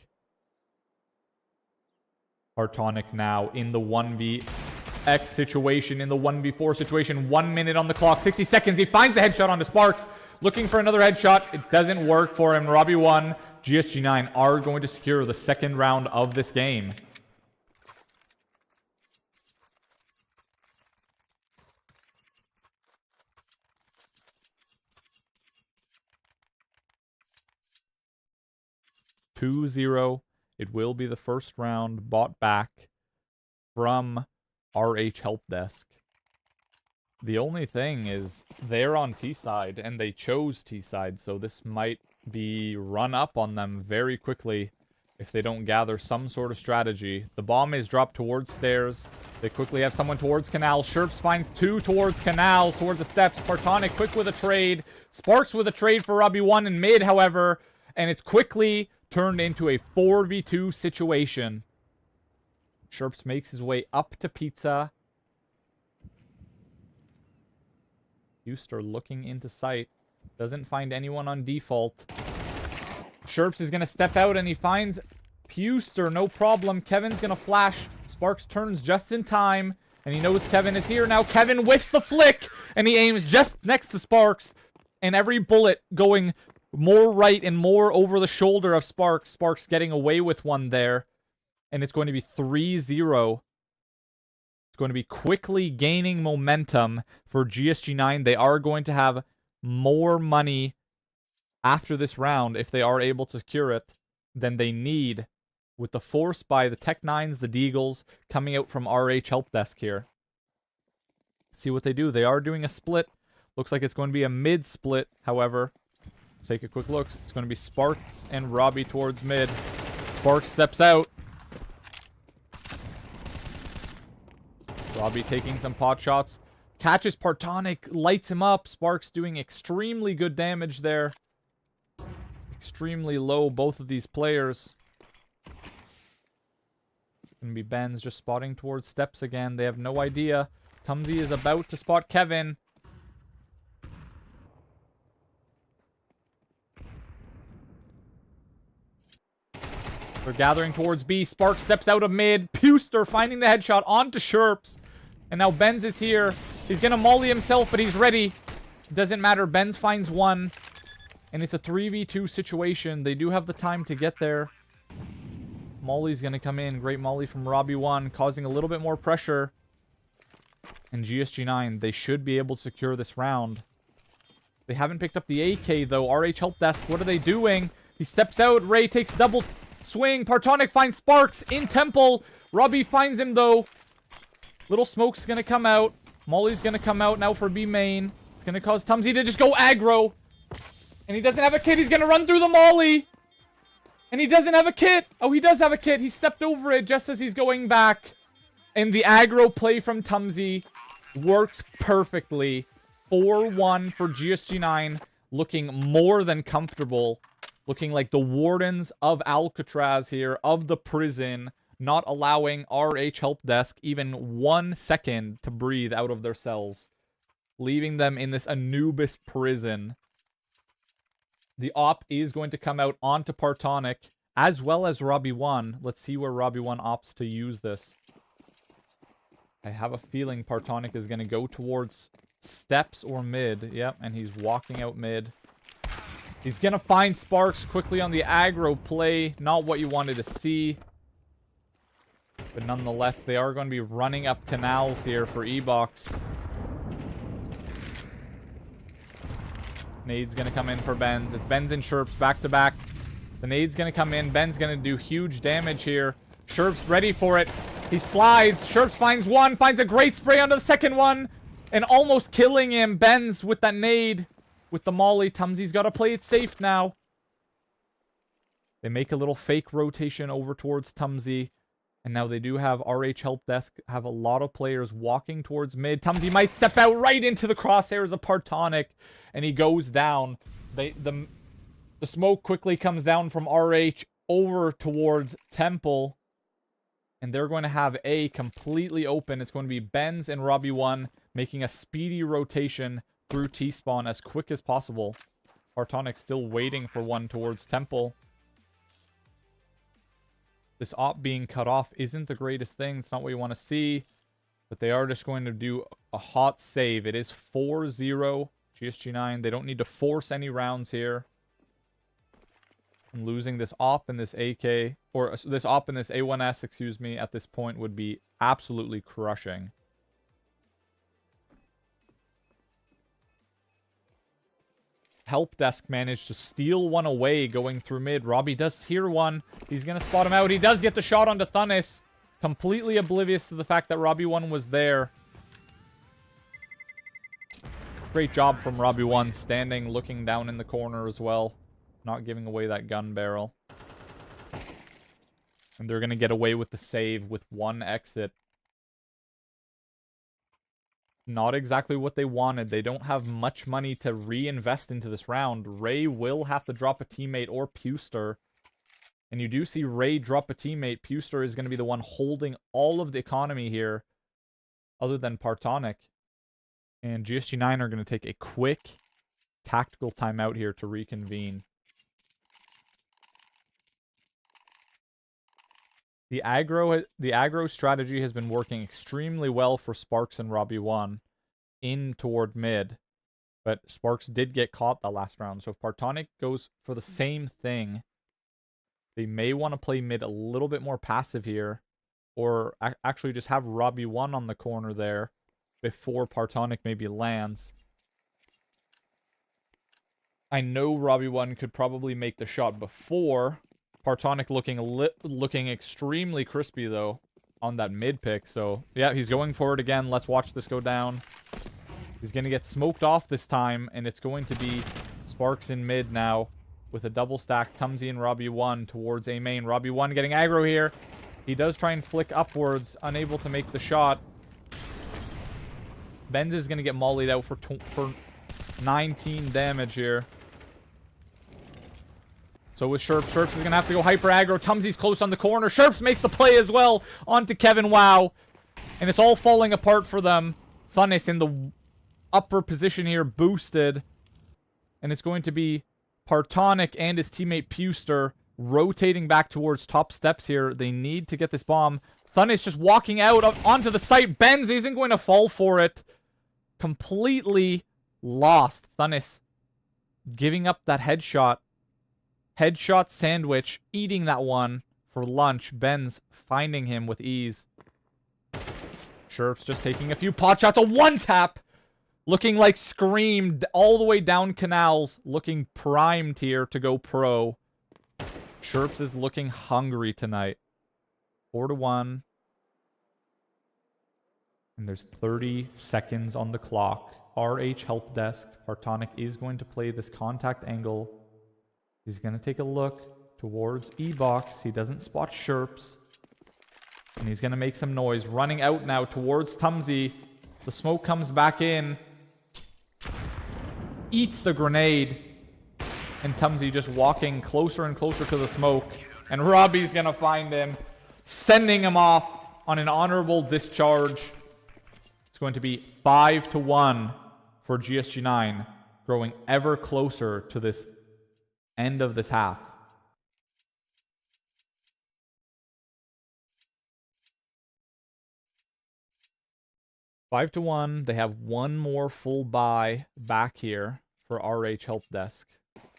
Partonic now in the 1vx situation, in the 1v4 situation. 1 minute on the clock, 60 seconds. He finds a headshot onto Sparks. Looking for another headshot. It doesn't work for him. Robbie1, GSG9 are going to secure the second round of this game. (2-0). It will be the first round bought back from RH Help Desk. The only thing is they're on T side and they chose T side, so this might be run up on them very quickly if they don't gather some sort of strategy. The bomb is dropped towards stairs. They quickly have someone towards canal. Sherps finds two towards canal, towards the steps. Partonic quick with a trade. Sparks with a trade for Robbie1 in mid, however, and it's quickly turned into a 4v2 situation. Sherps makes his way up to Pizza. Huster looking into sight. Doesn't find anyone on default. Sherps is going to step out and he finds Puster. No problem. Kevin's going to flash. Sparks turns just in time. And he knows Kevin is here. Now Kevin whiffs the flick. And he aims just next to Sparks. And every bullet going more right and more over the shoulder of Sparks. Sparks getting away with one there. And it's going to be 3-0. It's going to be quickly gaining momentum for GSG9. They are going to have more money after this round, if they are able to secure it, than they need, with the force by the Tech 9s, the Deagles, coming out from RH Help Desk here. Let's see what they do. They are doing a split. Looks like it's going to be a mid-split, however. Let's take a quick look. It's going to be Sparks and Robbie towards mid. Sparks steps out. Robbie taking some pot shots. Catches Partonic, lights him up. Sparks doing extremely good damage there. Extremely low, both of these players. Gonna be Ben's just spotting towards steps again. They have no idea. Tumsy is about to spot Kevin. They're gathering towards B. Sparks steps out of mid. Puster finding the headshot onto Sherps. And now Benz is here. He's gonna molly himself, but he's ready. Doesn't matter. Benz finds one. And it's a 3v2 situation. They do have the time to get there. Molly's going to come in. Great molly from Robbie1, causing a little bit more pressure. And GSG9, they should be able to secure this round. They haven't picked up the AK, though. RH Help Desk, what are they doing? He steps out. Ray takes double swing. Partonic finds Sparks in Temple. Robbie finds him, though. Little Smoke's going to come out. Molly's going to come out now for B main. It's going to cause Tumsy to just go aggro. And he doesn't have a kit. He's going to run through the molly. And he doesn't have a kit. Oh, he does have a kit. He stepped over it just as he's going back. And the aggro play from Tumsy works perfectly. 4-1 for GSG9. Looking more than comfortable. Looking like the wardens of Alcatraz here. Of the prison. Not allowing RH Help Desk even 1 second to breathe out of their cells. Leaving them in this Anubis prison. The op is going to come out onto Partonic, as well as Robbie1. Let's see where Robbie1 opts to use this. I have a feeling Partonic is going to go towards steps or mid. Yep, and he's walking out mid. He's going to find Sparks quickly on the aggro play. Not what you wanted to see. But nonetheless, they are going to be running up canals here for E-Box. Nade's going to come in for Benz. It's Benz and Sherps back to back. The nade's going to come in. Ben's going to do huge damage here. Sherps ready for it. He slides. Sherps finds one. Finds a great spray onto the second one. And almost killing him. Benz with that nade. With the molly. Tumsy's got to play it safe now. They make a little fake rotation over towards Tumsy. And now they do have RH Help Desk. Have a lot of players walking towards mid. Tumsy might step out right into the crosshairs of Partonic. And he goes down. The smoke quickly comes down from RH over towards Temple. And they're going to have A completely open. It's going to be Benz and Robbie1 making a speedy rotation through T-spawn as quick as possible. Partonic still waiting for one towards Temple. This op being cut off isn't the greatest thing. It's not what you want to see. But they are just going to do a hot save. It is 4-0 GSG9. They don't need to force any rounds here. And losing this op and this AK, or this op and this A1S, excuse me, at this point would be absolutely crushing. Help Desk managed to steal one away going through mid. Robbie does hear one. He's going to spot him out. He does get the shot onto Thunis. Completely oblivious to the fact that Robbie1 was there. Great job from Robbie1, standing, looking down in the corner as well. Not giving away that gun barrel. And they're going to get away with the save with one exit. Not exactly what they wanted. They don't have much money to reinvest into this round. Ray will have to drop a teammate or Puster. And you do see Ray drop a teammate. Puster is going to be the one holding all of the economy here. Other than Partonic. And GSG9 are going to take a quick tactical timeout here to reconvene. The aggro strategy has been working extremely well for Sparks and Robbie1 in toward mid. But Sparks did get caught that last round. So if Partonic goes for the same thing, they may want to play mid a little bit more passive here. Or actually just have Robbie1 on the corner there before Partonic maybe lands. I know Robbie1 could probably make the shot before. Partonic looking extremely crispy, though, on that mid pick. So, yeah, he's going for it again. Let's watch this go down. He's going to get smoked off this time, and it's going to be Sparks in mid now with a double stack. Tumsy and Robbie1 towards A main. Robbie1 getting aggro here. He does try and flick upwards, unable to make the shot. Benz is going to get mollied out for 19 damage here. So with Sherps. Sherps is going to have to go hyper aggro. Tumsy's close on the corner. Sherps makes the play as well onto Kevin Wow. And it's all falling apart for them. Thunnis in the upper position here, boosted. And it's going to be Partonic and his teammate Puster rotating back towards top steps here. They need to get this bomb. Thunnis just walking out onto the site. Benz isn't going to fall for it. Completely lost. Thunnis giving up that headshot. Headshot sandwich, eating that one for lunch. Benz finding him with ease. Sherps just taking a few pot shots. A one tap! Looking like Scream all the way down canals. Looking primed here to go pro. Sherps is looking hungry tonight. 4-1. And there's 30 seconds on the clock. RH help desk. Partonic is going to play this contact angle. He's going to take a look towards E-Box. He doesn't spot Sherps. And he's going to make some noise. Running out now towards Tumsy. The smoke comes back in. Eats the grenade. And Tumsy just walking closer and closer to the smoke. And Robbie's going to find him. Sending him off on an honorable discharge. It's going to be 5-1 for GSG9. Growing ever closer to this end of this half. Five to 1. They have one more full buy back here for RH Help Desk.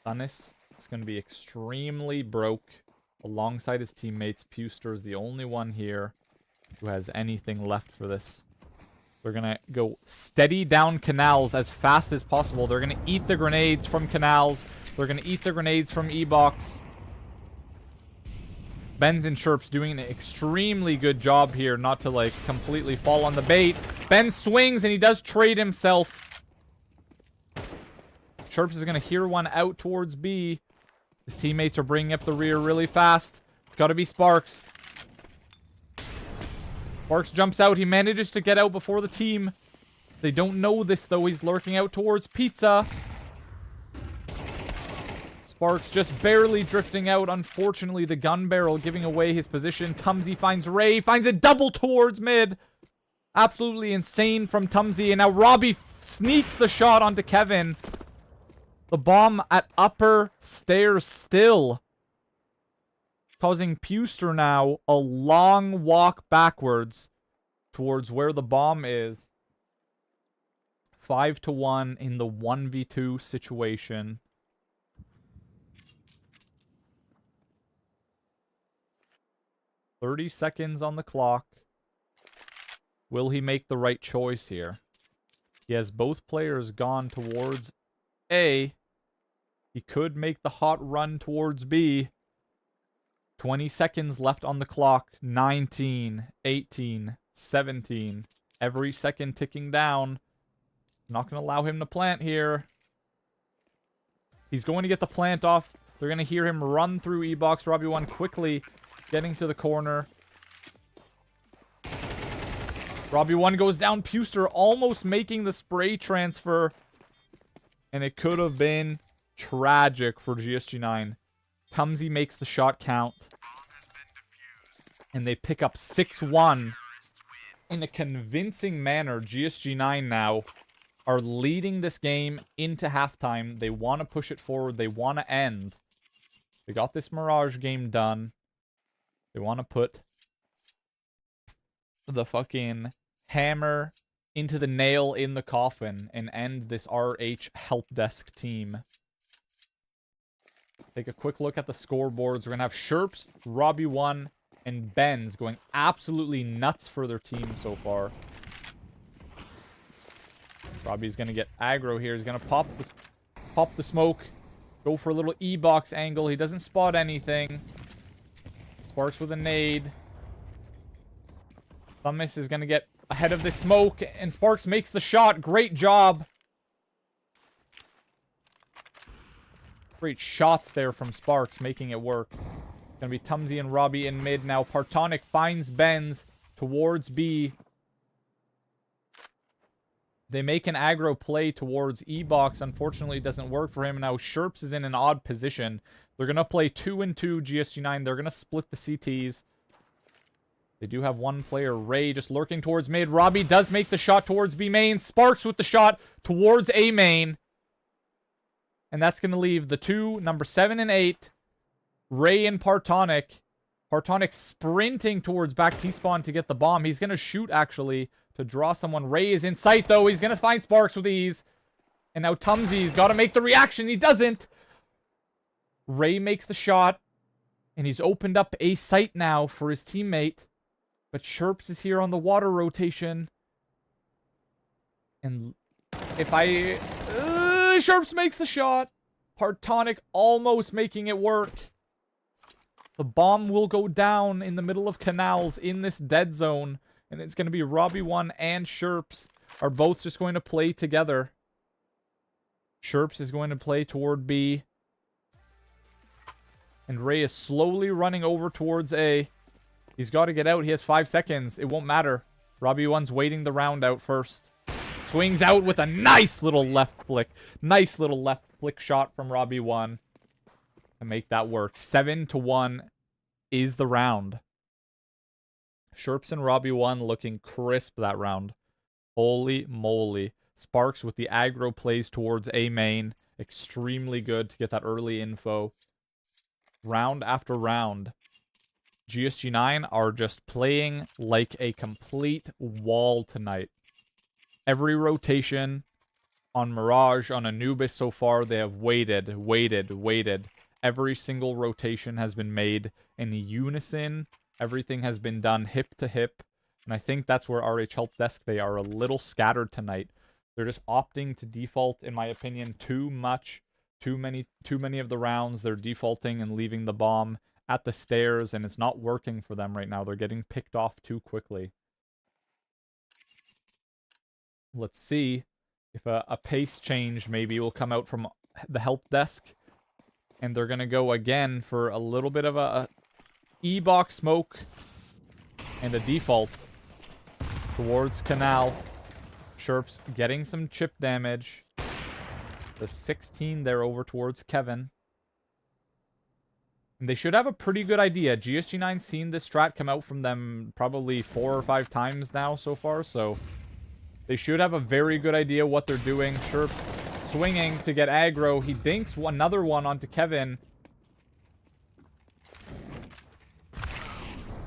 Thunnis is going to be extremely broke alongside his teammates. Puster is the only one here who has anything left for this. They're going to go steady down canals as fast as possible. They're going to eat the grenades from canals. They're going to eat the grenades from E-Box. Benz and Sherps doing an extremely good job here not to, like, completely fall on the bait. Ben swings, and he does trade himself. Sherps is going to hear one out towards B. His teammates are bringing up the rear really fast. It's got to be Sparks. Sparks jumps out. He manages to get out before the team. They don't know this, though. He's lurking out towards Pizza. Sparks just barely drifting out. Unfortunately, the gun barrel giving away his position. Tumsy finds Ray. Finds a double towards mid. Absolutely insane from Tumsy. And now Robbie sneaks the shot onto Kevin. The bomb at upper stairs still. Causing Puster now a long walk backwards towards where the bomb is. 5-1 in the 1v2 situation. "30 seconds on the clock. Will he make the right choice here? He has both players gone towards A. He could make the hot run towards B. 20 seconds left on the clock. 19, 18, 17. Every second ticking down. Not going to allow him to plant here. He's going to get the plant off. They're going to hear him run through E-Box. Robbie1 quickly getting to the corner. Robbie1 goes down. Puster almost making the spray transfer. And it could have been tragic for GSG9. Tumsy makes the shot count. And they pick up 6-1 in a convincing manner. GSG9 now are leading this game into halftime. They want to push it forward. They want to end. They got this Mirage game done. They want to put the fucking hammer into the nail in the coffin and end this RH help desk team. Take a quick look at the scoreboards. We're going to have Sherps, Robbie1, and Benz going absolutely nuts for their team so far. Robbie's going to get aggro here. He's going to pop the smoke. Go for a little E-box angle. He doesn't spot anything. Sparks with a nade. Thomas is going to get ahead of the smoke, and Sparks makes the shot. Great job. Great shots there from Sparks, making it work. Gonna be Tumsy and Robbie in mid now. Partonic finds Benz towards B. They make an aggro play towards E-box. Unfortunately, it doesn't work for him. Now Sherps is in an odd position. They're gonna play 2 and 2 GSG9. They're gonna split the CTs. They do have one player, Ray, just lurking towards mid. Robbie does make the shot towards B main. Sparks with the shot towards A main. And that's going to leave the two, number 7 and 8, Ray and Partonic. Partonic sprinting towards back T-spawn to get the bomb. He's going to shoot, actually, to draw someone. Ray is in sight, though. He's going to find Sparks with ease. And now Tumsy's got to make the reaction. He doesn't. Ray makes the shot. And he's opened up a sight now for his teammate. But Sherps is here on the water rotation. And if I... Sherps makes the shot. Partonic almost making it work. The bomb will go down in the middle of canals in this dead zone. And it's going to be Robbie1 and Sherps are both just going to play together. Sherps is going to play toward B. And Ray is slowly running over towards A. He's got to get out. He has 5 seconds. It won't matter. Robbie1's waiting the round out first. Swings out with a nice little left flick. Nice little left flick shot from Robbie1 to make that work. 7-1 is the round. Sherps and Robbie1 looking crisp that round. Holy moly. Sparks with the aggro plays towards A main. Extremely good to get that early info. Round after round. GSG9 are just playing like a complete wall tonight. Every rotation on Mirage, on Anubis so far, they have waited. Every single rotation has been made in unison. Everything has been done hip to hip. And I think that's where RH Help Desk, they are a little scattered tonight. They're just opting to default, in my opinion, too much. Too many of the rounds, they're defaulting and leaving the bomb at the stairs, and it's not working for them right now. They're getting picked off too quickly. Let's see if a pace change maybe will come out from the help desk. And they're going to go again for a little bit of a E-box smoke and a default towards Canal. Sherps getting some chip damage. The 16 there over towards Kevin. And they should have a pretty good idea. GSG9's seen this strat come out from them probably 4 or 5 times now so far, so they should have a very good idea what they're doing. Sherps swinging to get aggro. He dinks another one onto Kevin.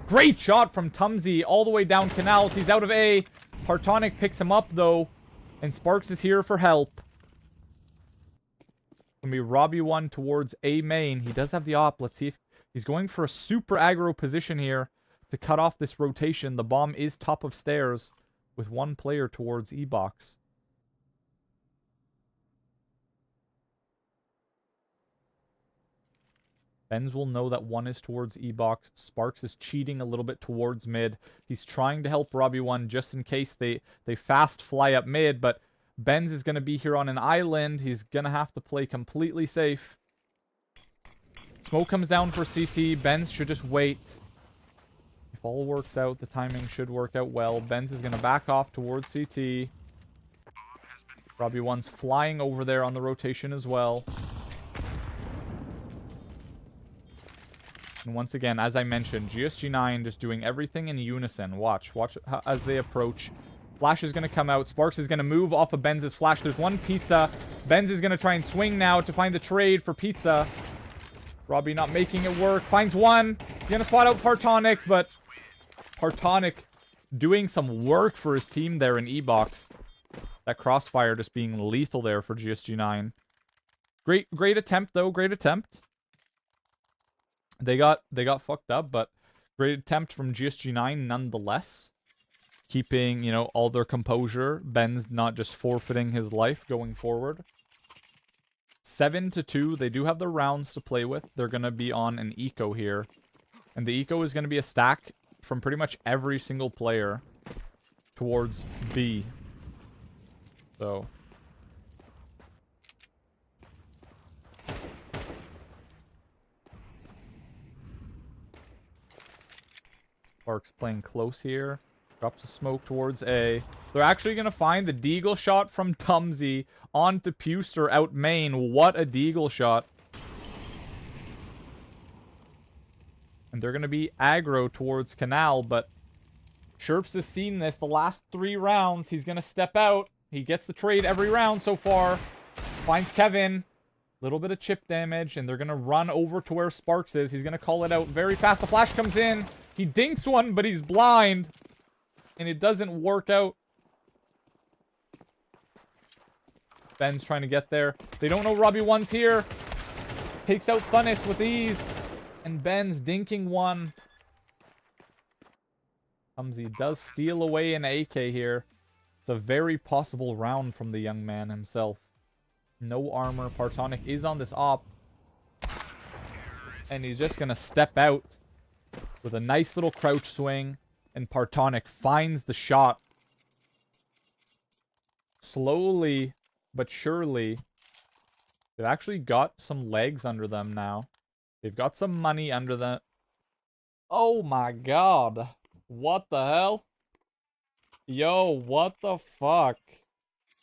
Great shot from Tumsy all the way down canals. He's out of A. Partonic picks him up, though. And Sparks is here for help. Gonna be Robbie1 towards A main. He does have the op. Let's see if he's going for a super aggro position here to cut off this rotation. The bomb is top of stairs with one player towards E-box. Benz will know that one is towards E-box. Sparks is cheating a little bit towards mid. He's trying to help Robbie1 just in case they fast fly up mid, but Benz is going to be here on an island. He's going to have to play completely safe. Smoke comes down for CT. Benz should just wait. If all works out, the timing should work out well. Benz is going to back off towards CT. Robbie1's flying over there on the rotation as well. And once again, as I mentioned, GSG9 just doing everything in unison. Watch as they approach. Flash is going to come out. Sparks is going to move off of Benz's flash. There's one pizza. Benz is going to try and swing now to find the trade for pizza. Robbie not making it work. Finds one. He's going to spot out Partonic, but Partonic doing some work for his team there in E-Box. That crossfire just being lethal there for GSG9. Great attempt, though. Great attempt. They got fucked up, but great attempt from GSG9 nonetheless. Keeping, you know, all their composure. Ben's not just forfeiting his life going forward. 7-2. They do have the rounds to play with. They're going to be on an eco here. And the eco is going to be a stack from pretty much every single player towards B. So Sparks playing close here. Drops a smoke towards A. They're actually going to find the deagle shot from Tumsy onto Puster out main. What a deagle shot. And they're going to be aggro towards Canal, but Sherps has seen this. The last 3 rounds, he's going to step out. He gets the trade every round so far. Finds Kevin. Little bit of chip damage, and they're going to run over to where Sparks is. He's going to call it out very fast. The flash comes in. He dinks one, but he's blind. And it doesn't work out. Ben's trying to get there. They don't know Robbie 1's here. Takes out Funis with ease. And Ben's dinking one. Tumsy does steal away an AK here. It's a very possible round from the young man himself. No armor. Partonic is on this op. And he's just going to step out with a nice little crouch swing. And Partonic finds the shot. Slowly but surely. They've actually got some legs under them now. They've got some money under them. Oh my god. What the hell? Yo, what the fuck?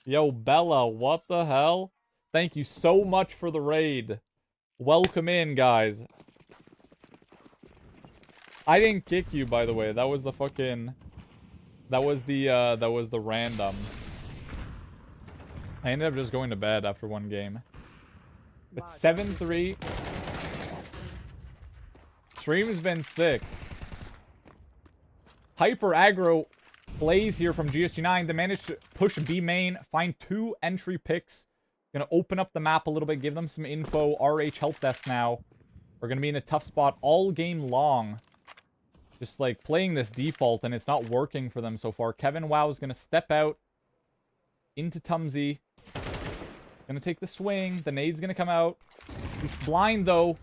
Yo, Bella, what the hell? Thank you so much for the raid. Welcome in, guys. I didn't kick you, by the way. That was the fucking... That was the randoms. I ended up just going to bed after one game. It's 7-3. Stream's been sick. Hyper aggro plays here from GSG9. They managed to push B main, find 2 entry picks. Gonna open up the map a little bit, give them some info. RH help desk now. We're gonna be in a tough spot all game long. Just like playing this default, and it's not working for them so far. Kevin Wow is gonna step out into Tumsy. Gonna take the swing. The nade's gonna come out. He's blind though.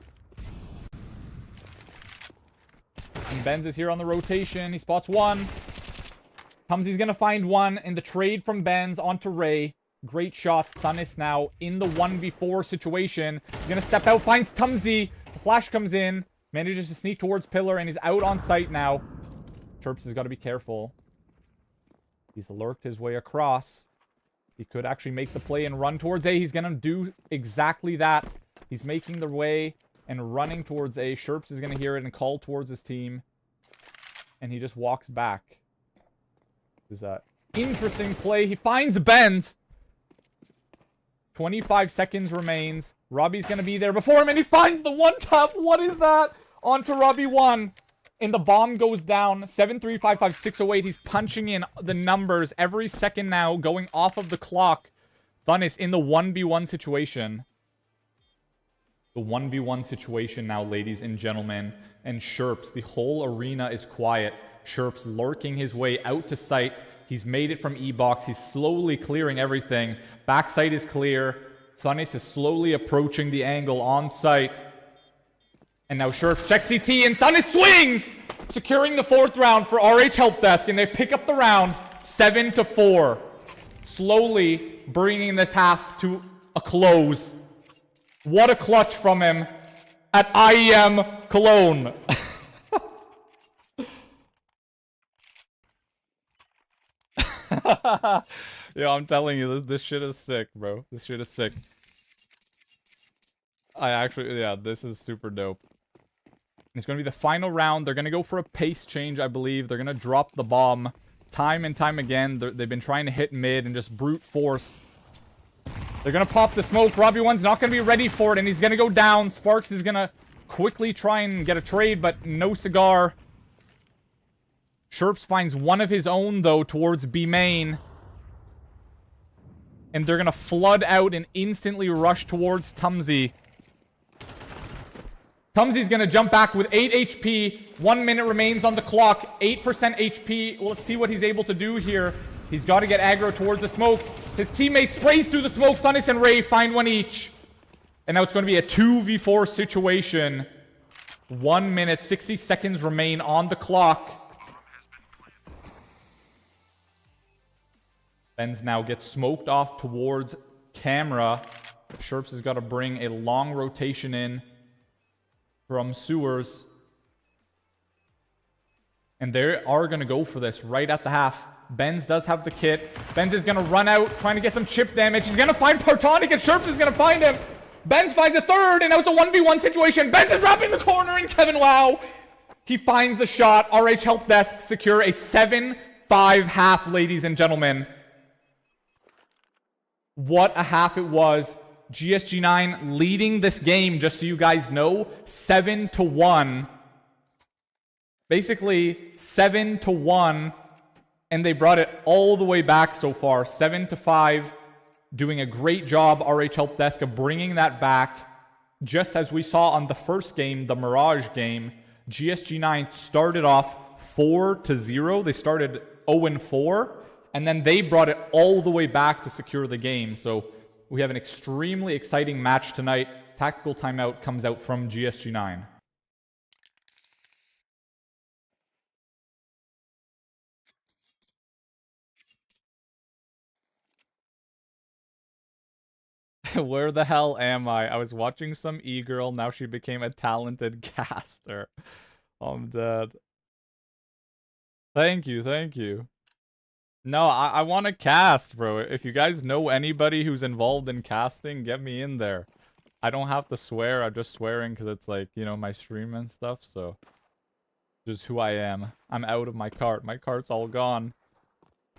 And Benz is here on the rotation. He spots one. Tumsy's gonna find one in the trade from Benz onto Ray. Great shots. Thunis now in the 1v4 situation. He's gonna step out, finds Tumsy. The flash comes in. Manages to sneak towards Pillar, and he's out on site now. Chirps has got to be careful. He's lurked his way across. He could actually make the play and run towards A. He's gonna do exactly that. He's making the way and running towards A. Sherps is gonna hear it and call towards his team. And he just walks back. This is an interesting play. He finds Benz. 25 seconds remains. Robbie's gonna be there before him, and he finds the one tap. What is that? Onto Robbie 1. And the bomb goes down. 7-3, 5-5, 6-08. He's punching in the numbers every second now, going off of the clock. Thunis in the 1v1 situation. The 1v1 situation now, ladies and gentlemen. And Sherps, the whole arena is quiet. Sherps lurking his way out to sight. He's made it from E-Box. He's slowly clearing everything. Backside is clear. Thunis is slowly approaching the angle on site. And now Sherps checks CT, and Thunis swings! Securing the 4th round for RH Help Desk, and they pick up the round 7-4. Slowly bringing this half to a close. What a clutch from him at IEM Cologne. Yo, I'm telling you, this shit is sick, bro. This shit is sick. Yeah, this is super dope. It's going to be the final round. They're going to go for a pace change, I believe. They're going to drop the bomb. time and time again. They've been trying to hit mid and just brute force. They're going to pop the smoke. Robbie 1's not going to be ready for it, and he's going to go down. Sparks is going to quickly try and get a trade, but no cigar. Sherps finds one of his own, though, towards B main. And they're going to flood out and instantly rush towards Tumsy. Tumsy's going to jump back with 8 HP. 1 minute remains on the clock. 8% HP. Well, let's see what he's able to do here. He's got to get aggro towards the smoke. His teammate sprays through the smoke. Thunis and Ray find one each. And now it's going to be a 2v4 situation. 1 minute, 60 seconds remain on the clock. Benz now gets smoked off towards camera. Sherps has got to bring a long rotation in from sewers. And they are going to go for this right at the half. Benz does have the kit. Benz is going to run out, trying to get some chip damage. He's going to find Partonic, and Sherps is going to find him. Benz finds a third, and now it's a 1v1 situation. Benz is wrapping the corner, and Kevin Wow. He finds the shot. RH Help Desk secure a 7-5 half, ladies and gentlemen. What a half it was. GSG9 leading this game, just so you guys know, 7-1. Basically, 7-1. And they brought it all the way back so far, 7-5. Doing a great job, RH Help Desk, of bringing that back. Just as we saw on the first game, the Mirage game, GSG9 started off 4-0. They started 0-4. And then they brought it all the way back to secure the game. So we have an extremely exciting match tonight. Tactical timeout comes out from GSG9. Where the hell am I? I was watching some e-girl. Now she became a talented caster. I'm dead. Thank you, thank you. No, I want to cast, bro. If you guys know anybody who's involved in casting, get me in there. I don't have to swear. I'm just swearing because it's like, you know, my stream and stuff. So, just who I am. I'm out of my cart. My cart's all gone.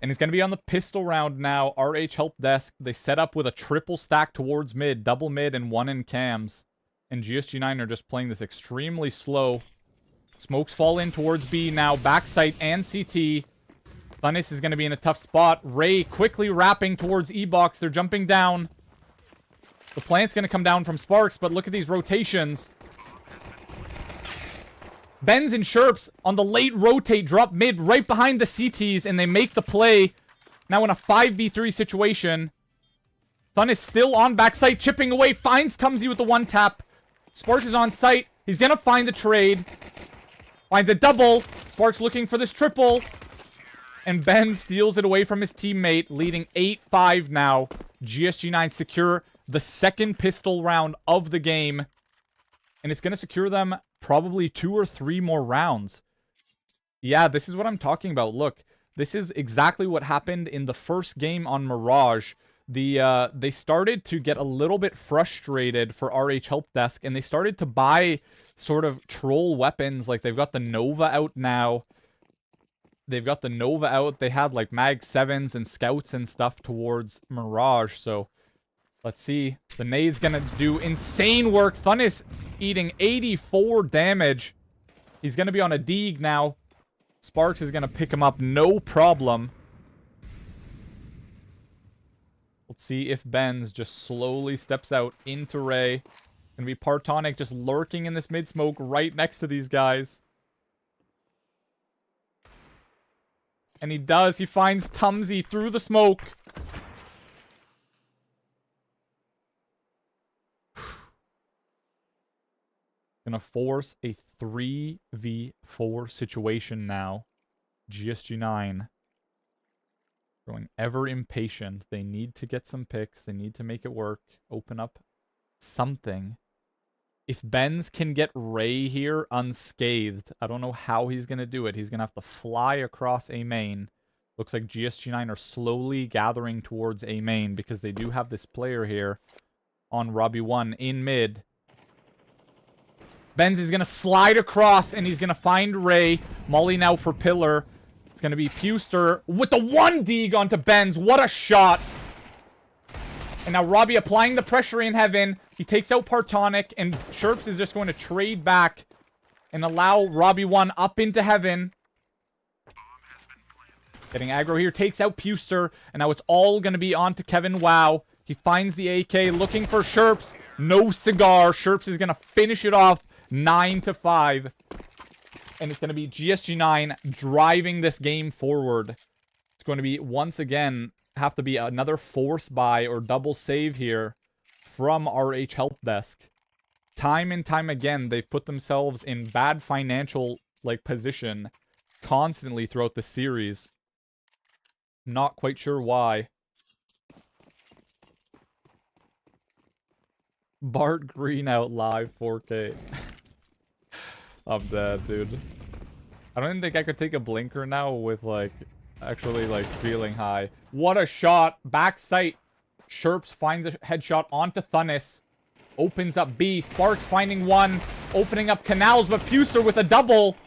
And he's going to be on the pistol round now. RH Help Desk. They set up with a triple stack towards mid. Double mid and one in cams. And GSG9 are just playing this extremely slow. Smokes fall in towards B now. Backside and CT. Thunis is going to be in a tough spot. Ray quickly wrapping towards E-Box. They're jumping down. The plant's going to come down from Sparks, but look at these rotations. Benz and Sherps on the late rotate drop mid right behind the CTs, and they make the play. Now in a 5v3 situation. Thunis still on backside, chipping away, finds Tumsy with the one tap. Sparks is on site. He's going to find the trade. Finds a double. Sparks looking for this triple. And Ben steals it away from his teammate, leading 8-5 now. GSG9 secure the second pistol round of the game. And it's going to secure them probably 2 or 3 more rounds. Yeah, this is what I'm talking about. Look, this is exactly what happened in the first game on Mirage. They started to get a little bit frustrated for RH Help Desk, and they started to buy sort of troll weapons. Like, they've got the Nova out now. They've got the Nova out. They had, like, Mag 7s and Scouts and stuff towards Mirage, so let's see. The nade's gonna do insane work. Thunis eating 84 damage. He's gonna be on a Deeg now. Sparks is gonna pick him up, no problem. Let's see if Benz just slowly steps out into Ray. Gonna be Partonic just lurking in this mid-smoke right next to these guys. And he does. He finds Tumsy through the smoke. Gonna force a 3v4 situation now. GSG9. Growing ever impatient. They need to get some picks. They need to make it work. Open up something. If Benz can get Ray here unscathed, I don't know how he's going to do it. He's going to have to fly across A main. Looks like GSG9 are slowly gathering towards A main because they do have this player here on Robbie 1 in mid. Benz is going to slide across and he's going to find Ray. Molly now for pillar. It's going to be Puster with the 1 dig onto Benz. What a shot. And now Robbie applying the pressure in heaven. He takes out Partonic, and Sherps is just going to trade back and allow Robbie 1 up into heaven. Getting aggro here, takes out Puster, and now it's all going to be on to Kevin Wow. He finds the AK, looking for Sherps. No cigar. Sherps is going to finish it off 9-5. And it's going to be GSG9 driving this game forward. It's going to be, once again, have to be another force buy or double save here from RH Help Desk. Time and time again, they've put themselves in bad financial position constantly throughout the series. Not quite sure why. Bart Green out live 4K. I'm dead, dude. I don't even think I could take a blinker now with, actually, feeling high. What a shot. Back sight. Sherps finds a headshot onto Thunnis. Opens up B. Sparks finding 1. Opening up Canals, but Puster with a double.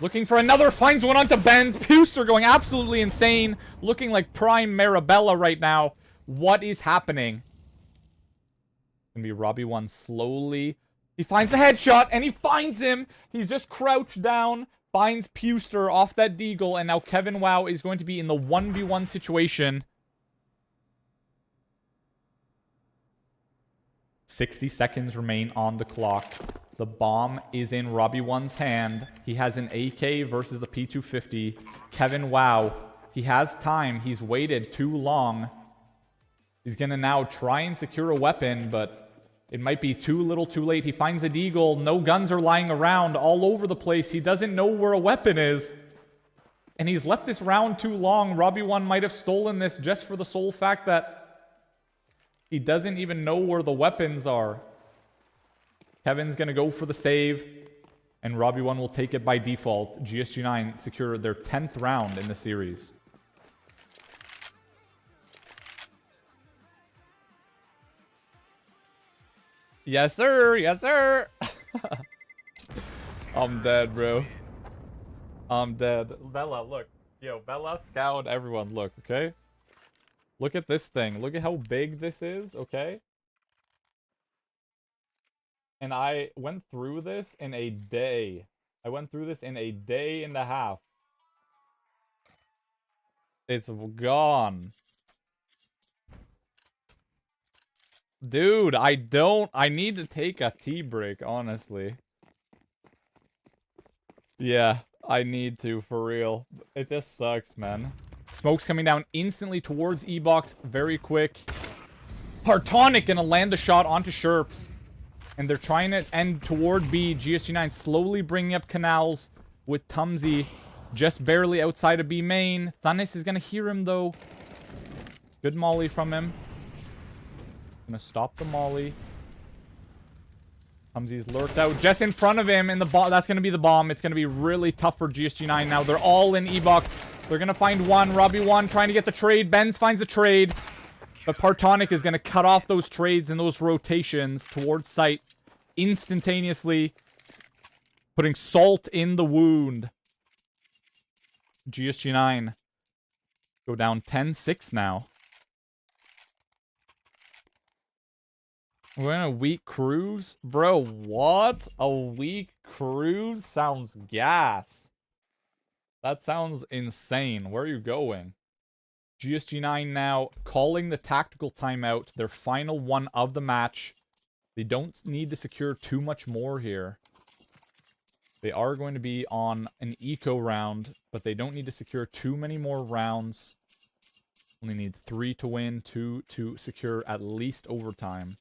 Looking for another. Finds one onto Benz. Puster going absolutely insane. Looking like prime Marabella right now. What is happening? Gonna be Robbie 1 slowly. He finds the headshot, and he finds him. He's just crouched down. Finds Puster off that deagle, and now Kevin Wow is going to be in the 1v1 situation. 60 seconds remain on the clock. The bomb is in Robbie 1's hand. He has an AK versus the P250. Kevin Wow, he has time. He's waited too long. He's going to now try and secure a weapon, but it might be too little too late. He finds a deagle. No guns are lying around all over the place. He doesn't know where a weapon is. And he's left this round too long. Robbie 1 might have stolen this just for the sole fact that he doesn't even know where the weapons are. Kevin's going to go for the save. And Robbie 1 will take it by default. GSG9 secure their 10th round in the series. Yes, sir. Yes, sir. I'm dead, bro. I'm dead. Bella, look. Yo, Bella, Scout, everyone, look, okay? Look at this thing. Look at how big this is, okay? And I went through this in a day. I went through this in a day and a half. It's gone. Dude, I need to take a tea break, honestly. Yeah, I need to, for real. It just sucks, man. Smoke's coming down instantly towards E-Box, very quick. Partonic gonna land a shot onto Sherps. And they're trying to end toward B. GSG9 slowly bringing up Canals with Tumsy just barely outside of B main. Thunnis is gonna hear him, though. Good molly from him. Gonna stop the molly. Tumsy's lurked out just in front of him, and that's gonna be the bomb. It's gonna be really tough for GSG9 now. They're all in E-Box. They're gonna find 1. Robbie 1 trying to get the trade. Benz finds the trade. But Partonic is gonna cut off those trades and those rotations towards site instantaneously. Putting salt in the wound. GSG9 go down 10-6 now. We're in a weak cruise? Bro, what? A weak cruise? Sounds gas. That sounds insane. Where are you going? GSG9 now calling the tactical timeout. Their final one of the match. They don't need to secure too much more here. They are going to be on an eco round, but they don't need to secure too many more rounds. Only need 3 to win, 2 to secure at least overtime.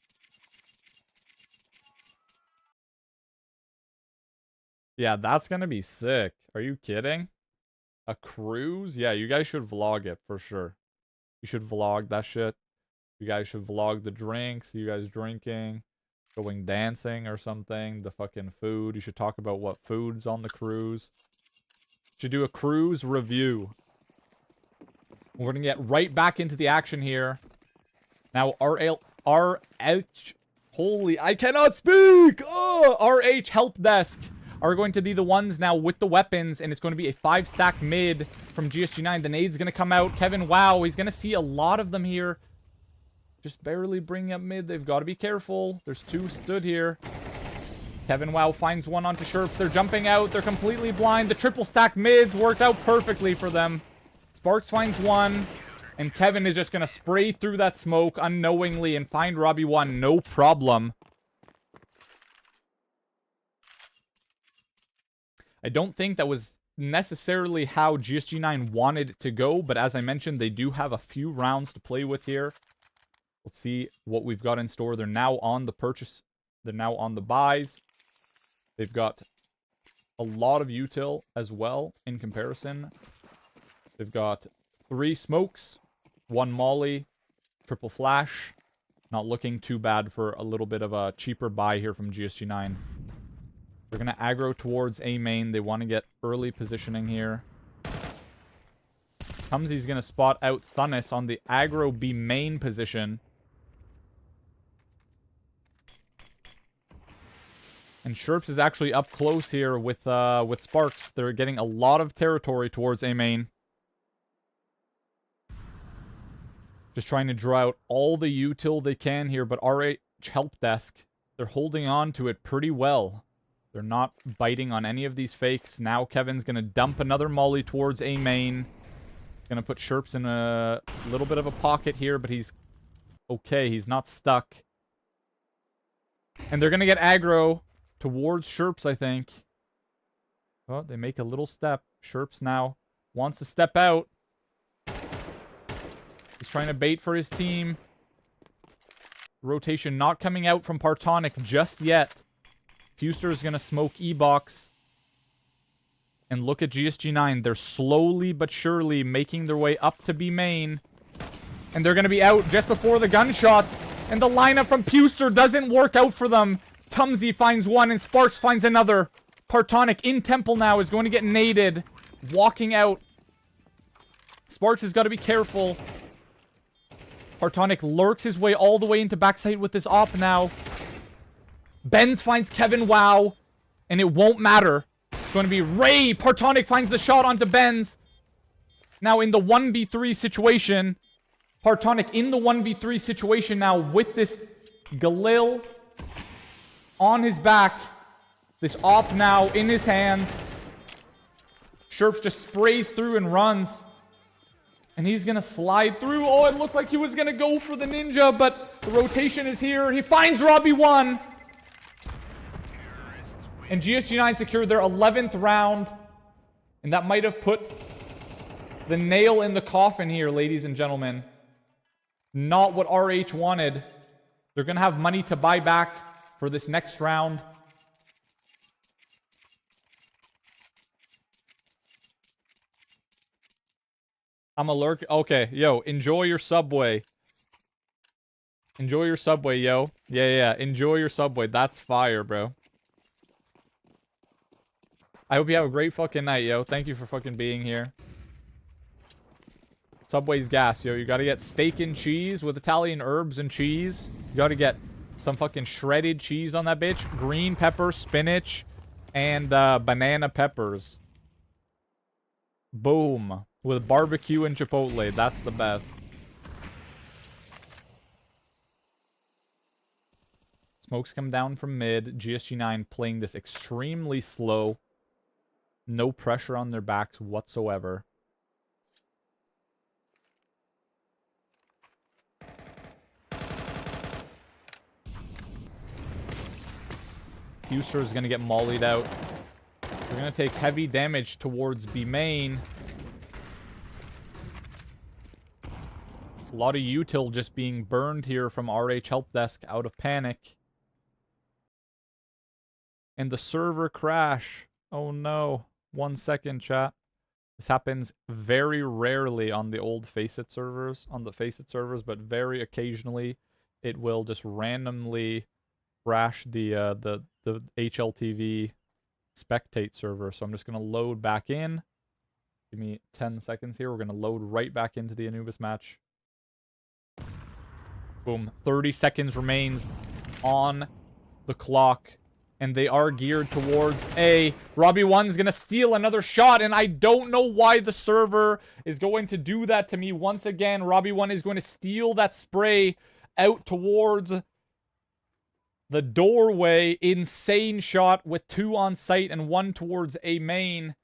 Yeah, that's gonna be sick. Are you kidding? A cruise? Yeah, you guys should vlog it for sure. You should vlog that shit. You guys should vlog the drinks, you guys drinking, going dancing or something, the fucking food. You should talk about what food's on the cruise. Should do a cruise review. We're gonna get right back into the action here. Now, RH... Holy, I cannot speak! Oh, RH Help Desk are going to be the ones now with the weapons, and it's going to be a 5-stack mid from GSG9. The nade's going to come out. Kevin, wow, he's going to see a lot of them here. Just barely bringing up mid. They've got to be careful. There's 2 stood here. Kevin, wow, finds one onto Sherps. They're jumping out. They're completely blind. The triple stack mids worked out perfectly for them. Sparks finds one. And Kevin is just going to spray through that smoke unknowingly and find Robbie 1. No problem. I don't think that was necessarily how GSG9 wanted it to go. But as I mentioned, they do have a few rounds to play with here. Let's see what we've got in store. They're now on the purchase. They're now on the buys. They've got a lot of util as well in comparison. They've got 3 smokes, 1 molly, triple flash. Not looking too bad for a little bit of a cheaper buy here from GSG9. They're going to aggro towards A main. They want to get early positioning here. Tumsy's going to spot out Thunnis on the aggro B main position. And Sherps is actually up close here with Sparks. They're getting a lot of territory towards A main. Just trying to draw out all the util they can here, but RH help desk, they're holding on to it pretty well. They're not biting on any of these fakes. Now Kevin's going to dump another molly towards A main. Going to put Sherps in a little bit of a pocket here, but he's okay. He's not stuck. And they're going to get aggro towards Sherps, I think. Oh, they make a little step. Sherps now wants to step out. He's trying to bait for his team. Rotation not coming out from Partonic just yet. Puster is going to smoke E-Box. And look at GSG9. They're slowly but surely making their way up to B main. And they're going to be out just before the gunshots. And the lineup from Puster doesn't work out for them. Tumsy finds one and Sparks finds another. Partonic in temple now is going to get naded. Walking out. Sparks has got to be careful. Partonic lurks his way all the way into backside with this op now. Benz finds Kevin, wow. And it won't matter. It's going to be Ray. Partonic finds the shot onto Benz. Now in the 1v3 situation. Partonic in the 1v3 situation now with this Galil on his back. This op now in his hands. Sherps just sprays through and runs. And he's going to slide through. Oh, it looked like he was going to go for the ninja, but the rotation is here. He finds Robbie 1. And GSG9 secured their 11th round. And that might have put the nail in the coffin here, ladies and gentlemen. Not what RH wanted. They're going to have money to buy back for this next round. I'm a lurk. Okay, yo, enjoy your Subway. Enjoy your Subway, yo. Yeah. Enjoy your Subway. That's fire, bro. I hope you have a great fucking night, yo. Thank you for fucking being here. Subway's gas, yo. You gotta get steak and cheese with Italian herbs and cheese. You gotta get some fucking shredded cheese on that bitch. Green pepper, spinach, and banana peppers. Boom. With barbecue and chipotle. That's the best. Smokes come down from mid. GSG9 playing this extremely slow. No pressure on their backs whatsoever. Puster is going to get mollied out. They're going to take heavy damage towards B main. A lot of util just being burned here from RH Help Desk out of panic. And the server crash. Oh no. 1 second, chat. This happens very rarely on the old Faceit servers. But very occasionally it will just randomly crash the HLTV spectate server. So I'm just going to load back in. Give me 10 seconds here. We're going to load right back into the Anubis match. Boom. 30 seconds remains on the clock. And they are geared towards A. Robbie1's gonna steal another shot, and I don't know why the server is going to do that to me once again. Robbie1 is going to steal that spray out towards the doorway. Insane shot with 2 on site and 1 towards A main.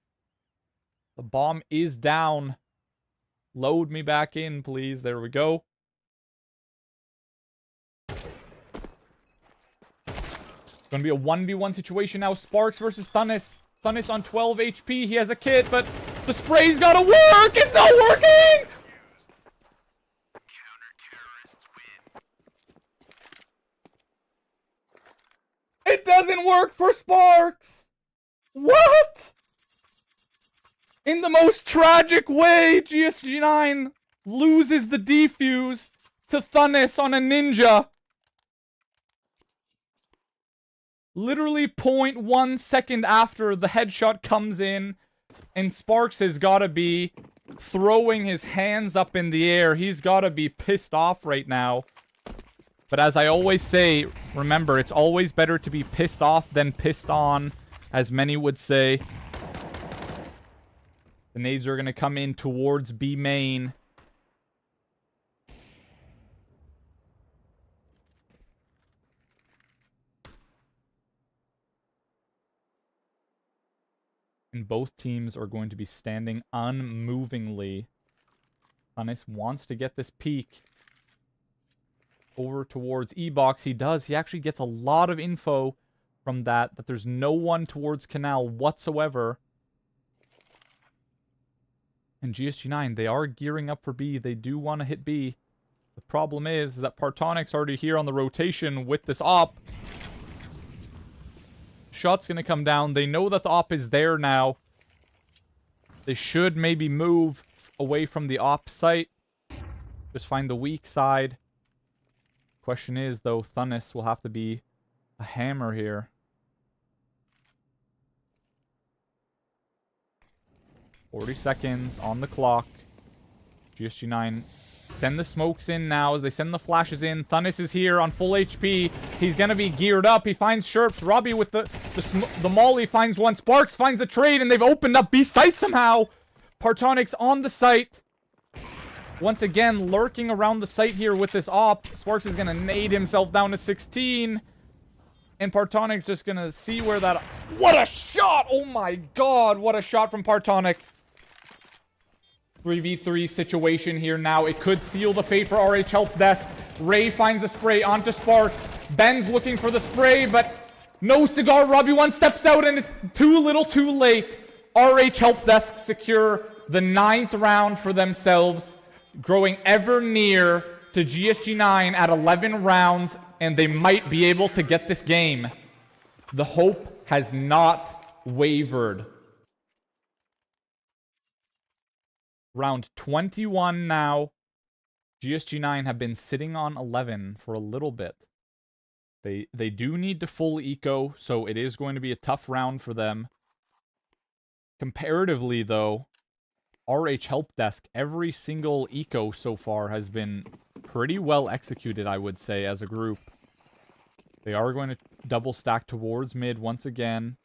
The bomb is down. Load me back in, please. There we go. Gonna be a 1v1 situation now. Sparks versus Thunis. Thunis on 12 HP. He has a kit, but the spray's gotta work! It's not working! It doesn't work for Sparks! What? In the most tragic way, GSG9 loses the defuse to Thunis on a ninja. Literally 0.1 second after the headshot comes in, and Sparks has gotta be throwing his hands up in the air. He's gotta be pissed off right now. But as I always say, remember, it's always better to be pissed off than pissed on, as many would say. The nades are going to come in towards B main. And both teams are going to be standing unmovingly. Thunis wants to get this peek over towards E-Box. He does. He actually gets a lot of info from that there's no one towards Canal whatsoever. And GSG9, they are gearing up for B. They do want to hit B. The problem is that Partonic's already here on the rotation with this op. Shot's going to come down. They know that the op is there now. They should maybe move away from the op site. Just find the weak side. Question is, though, Thunis will have to be a hammer here. $40 seconds on the clock. GSG9 send the smokes in now. They send the flashes in. Thunis is here on full HP. He's going to be geared up. He finds Sherps. Robbie with the molly finds one. Sparks finds the trade, and they've opened up B site somehow. Partonic's on the site. Once again, lurking around the site here with this op. Sparks is going to nade himself down to 16. And Partonic's just going to see where that... What a shot! Oh my god, what a shot from Partonic. 3v3 situation here now. It could seal the fate for RH Help Desk. Ray finds the spray onto Sparks. Ben's looking for the spray, but no cigar. Robbie1 steps out, and it's too little too late. RH Help Desk secure the 9th round for themselves, growing ever near to GSG9 at 11 rounds, and they might be able to get this game. The hope has not wavered. Round 21 now. GSG9 have been sitting on 11 for a little bit. They do need to full eco, so it is going to be a tough round for them. Comparatively, though, RH Help Desk, every single eco so far has been pretty well executed, I would say, as a group. They are going to double stack towards mid once again.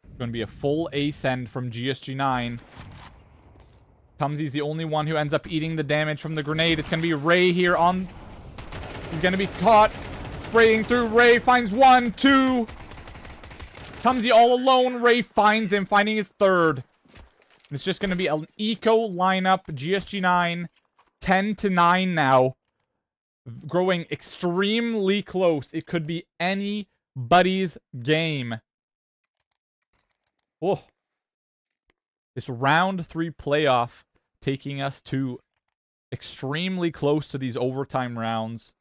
It's going to be a full A-send from GSG9. Tumsy's the only one who ends up eating the damage from the grenade. It's going to be Ray here on... He's going to be caught spraying through. Ray finds 1, 2. Tumsy all alone. Ray finds him, finding his 3rd. It's just going to be an eco lineup. GSG9, 10-9 now. Growing extremely close. It could be anybody's game. Oh. This round 3 playoff taking us to extremely close to these overtime rounds.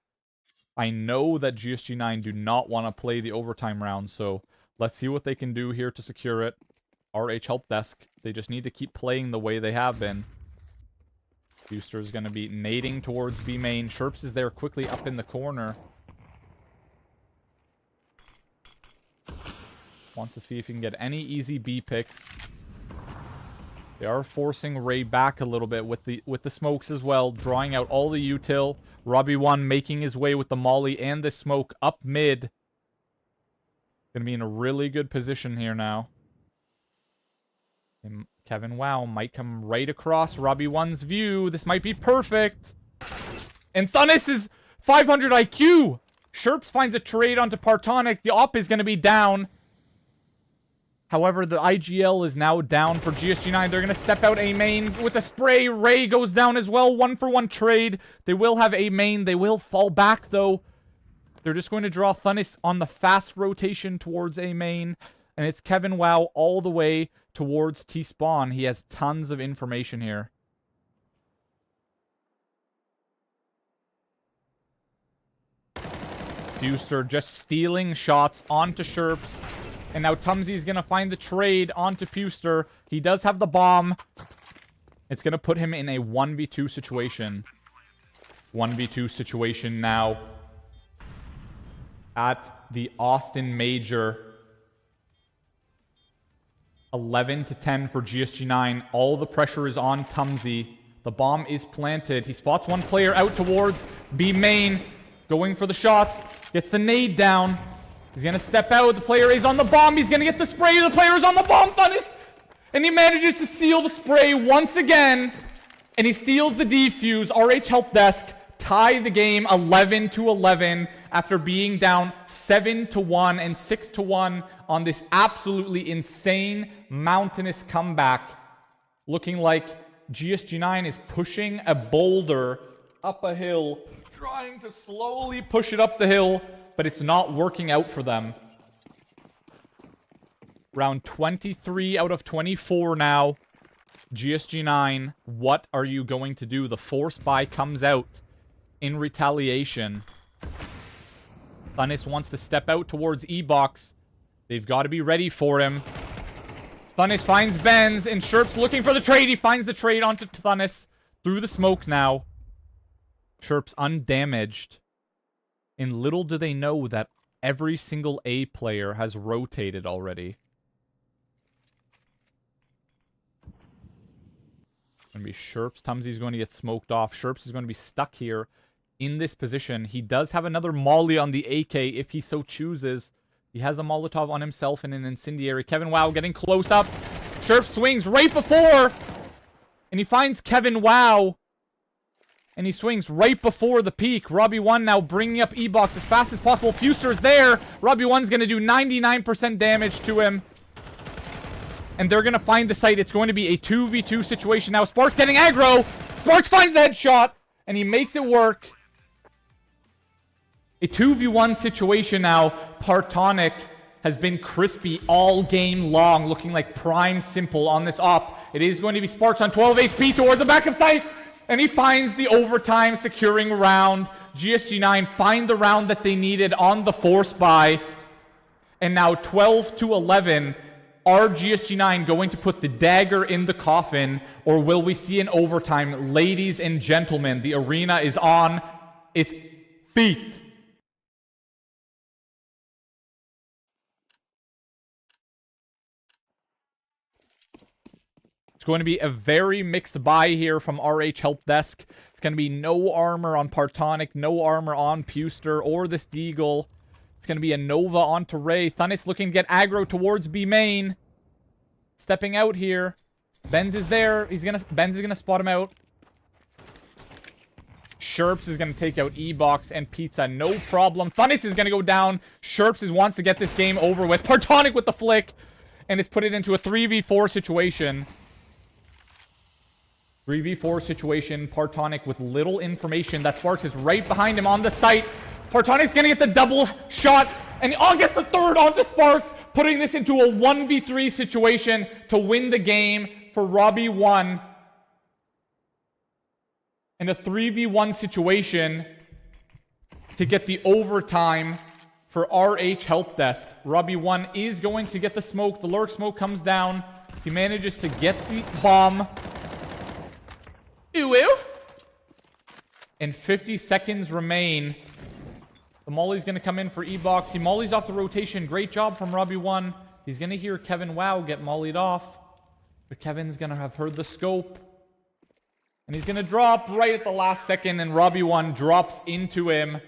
I know that GSG9 do not want to play the overtime rounds, so let's see what they can do here to secure it. RH Help Desk, they just need to keep playing the way they have been. Booster's going to be nading towards B main. Sherps is there quickly up in the corner. Wants to see if he can get any easy B picks. They are forcing Ray back a little bit with the smokes as well, drawing out all the util. Robbie1 making his way with the molly and the smoke up mid. Gonna be in a really good position here now. And Kevin Wow might come right across Robbie1's view. This might be perfect. And Thunis is 500 IQ. Sherps finds a trade onto Partonic. The op is going to be down. However, the IGL is now down for GSG9. They're going to step out A main with a spray. Ray goes down as well. 1-for-1 trade. They will have A main. They will fall back, though. They're just going to draw Thunis on the fast rotation towards A main. And it's Kevin Wow all the way towards T-spawn. He has tons of information here. Fuster just stealing shots onto Sherps. And now Tumsy's going to find the trade onto Puster. He does have the bomb. It's going to put him in a 1v2 situation. 1v2 situation now at the Austin Major. 11-10 for GSG9. All the pressure is on Tumsy. The bomb is planted. He spots one player out towards B main. Going for the shots. Gets the nade down. He's going to step out. The player is on the bomb. He's going to get the spray. The player is on the bomb. Thunis. And he manages to steal the spray once again. And he steals the defuse. RH Help Desk tie the game 11-11 after being down 7-1 and 6-1 on this absolutely insane mountainous comeback. Looking like GSG9 is pushing a boulder up a hill. Trying to slowly push it up the hill. But it's not working out for them. Round 23 out of 24 now. GSG9, what are you going to do? The force buy comes out in retaliation. Thunis wants to step out towards E-Box. They've got to be ready for him. Thunis finds Benz, and Sherps looking for the trade. He finds the trade onto Thunis through the smoke now. Sherps undamaged. And little do they know that every single A player has rotated already. Going to be Sherps. Tumsy's going to get smoked off. Sherps is going to be stuck here in this position. He does have another molly on the AK if he so chooses. He has a Molotov on himself and an incendiary. Kevin Wow getting close up. Sherps swings right before. And he finds Kevin Wow. And he swings right before the peak. Robbie1 now bringing up E-Box as fast as possible. Puster's there. Robbie1's going to do 99% damage to him. And they're going to find the site. It's going to be a 2v2 situation now. Sparks getting aggro. Sparks finds the headshot. And he makes it work. A 2v1 situation now. Partonic has been crispy all game long. Looking like prime simple on this op. It is going to be Sparks on 12 HP towards the back of site. And he finds the overtime securing round. GSG9 find the round that they needed on the force buy. And now 12-11. Are GSG9 going to put the dagger in the coffin? Or will we see an overtime? Ladies and gentlemen, the arena is on its feet. Going to be a very mixed buy here from RH Help Desk. It's going to be no armor on Partonic, no armor on Puster or this Deagle. It's going to be a Nova onto Ray. Thunis looking to get aggro towards B main. Stepping out here. Benz is there. Benz is going to spot him out. Sherps is going to take out E-Box and Pizza. No problem. Thunis is going to go down. Sherps wants to get this game over with. Partonic with the flick. And it's put it into a 3v4 situation. 3v4 situation. Partonic with little information. That Sparks is right behind him on the site. Partonic's going to get the double shot. And gets the third onto Sparks. Putting this into a 1v3 situation to win the game for Robbie1. And a 3v1 situation to get the overtime for RH Help Desk. Robbie1 is going to get the smoke. The lurk smoke comes down. He manages to get the bomb. Ooh. And 50 seconds remain. The molly's going to come in for E-Box. He mollies off the rotation. Great job from Robbie1. He's going to hear Kevin Wow get mollied off. But Kevin's going to have heard the scope. And he's going to drop right at the last second. And Robbie1 drops into him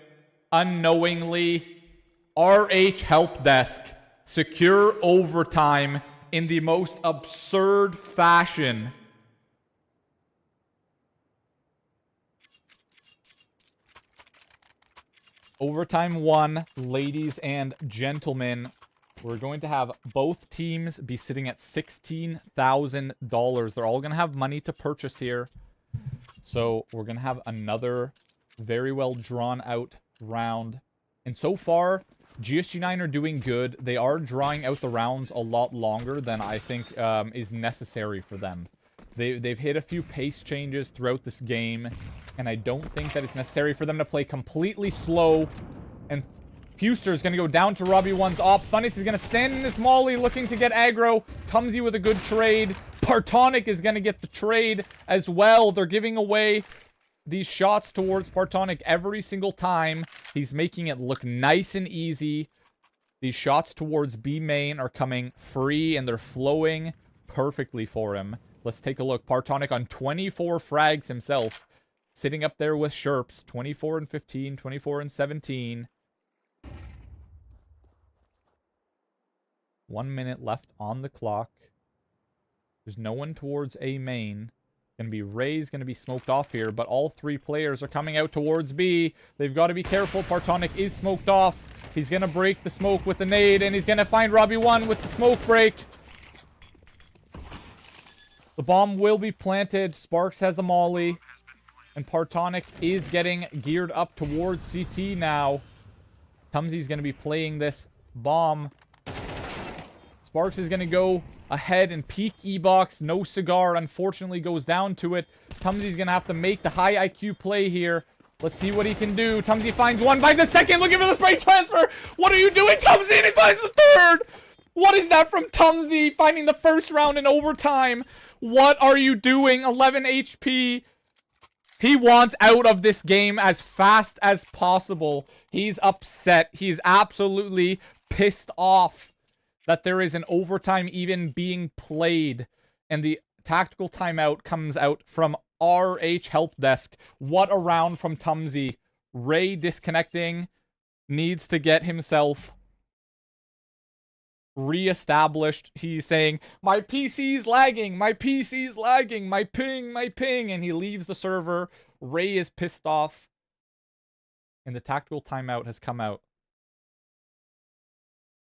unknowingly. RH Help Desk secure overtime in the most absurd fashion. Overtime 1, ladies and gentlemen. We're going to have both teams be sitting at $16,000. They're all going to have money to purchase here. So we're going to have another very well drawn out round. And so far, GSG9 are doing good. They are drawing out the rounds a lot longer than I think is necessary for them. They've hit a few pace changes throughout this game, and I don't think that it's necessary for them to play completely slow. And Puster is going to go down to Robbie 1's op. Thunnis is going to stand in this molly looking to get aggro. Tumsy with a good trade. Partonic is going to get the trade as well. They're giving away these shots towards Partonic every single time. He's making it look nice and easy. These shots towards B main are coming free, and they're flowing perfectly for him. Let's take a look. Partonic on 24 frags himself. Sitting up there with Sherps. 24 and 15, 24 and 17. 1 minute left on the clock. There's no one towards A main. Gonna be Ray's gonna be smoked off here, but all three players are coming out towards B. They've got to be careful. Partonic is smoked off. He's gonna break the smoke with the nade, and he's gonna find Robbie 1 with the smoke break. The bomb will be planted. Sparks has a molly. And Partonic is getting geared up towards CT now. Tumsy's going to be playing this bomb. Sparks is going to go ahead and peek E-Box. No cigar, unfortunately, goes down to it. Tumsy's going to have to make the high IQ play here. Let's see what he can do. Tumsy finds one, finds a second, looking for the spray transfer. What are you doing, Tumsy? And he finds the third. What is that from Tumsy? Finding the first round in overtime. What are you doing? 11 HP. He wants out of this game as fast as possible. He's upset. He's absolutely pissed off that there is an overtime even being played. And the tactical timeout comes out from RH Help Desk. What a round from Tumsy. Ray disconnecting. Needs to get himself reestablished. He's saying, my PC's lagging, my PC's lagging, my ping, and he leaves the server. Ray is pissed off, and the tactical timeout has come out.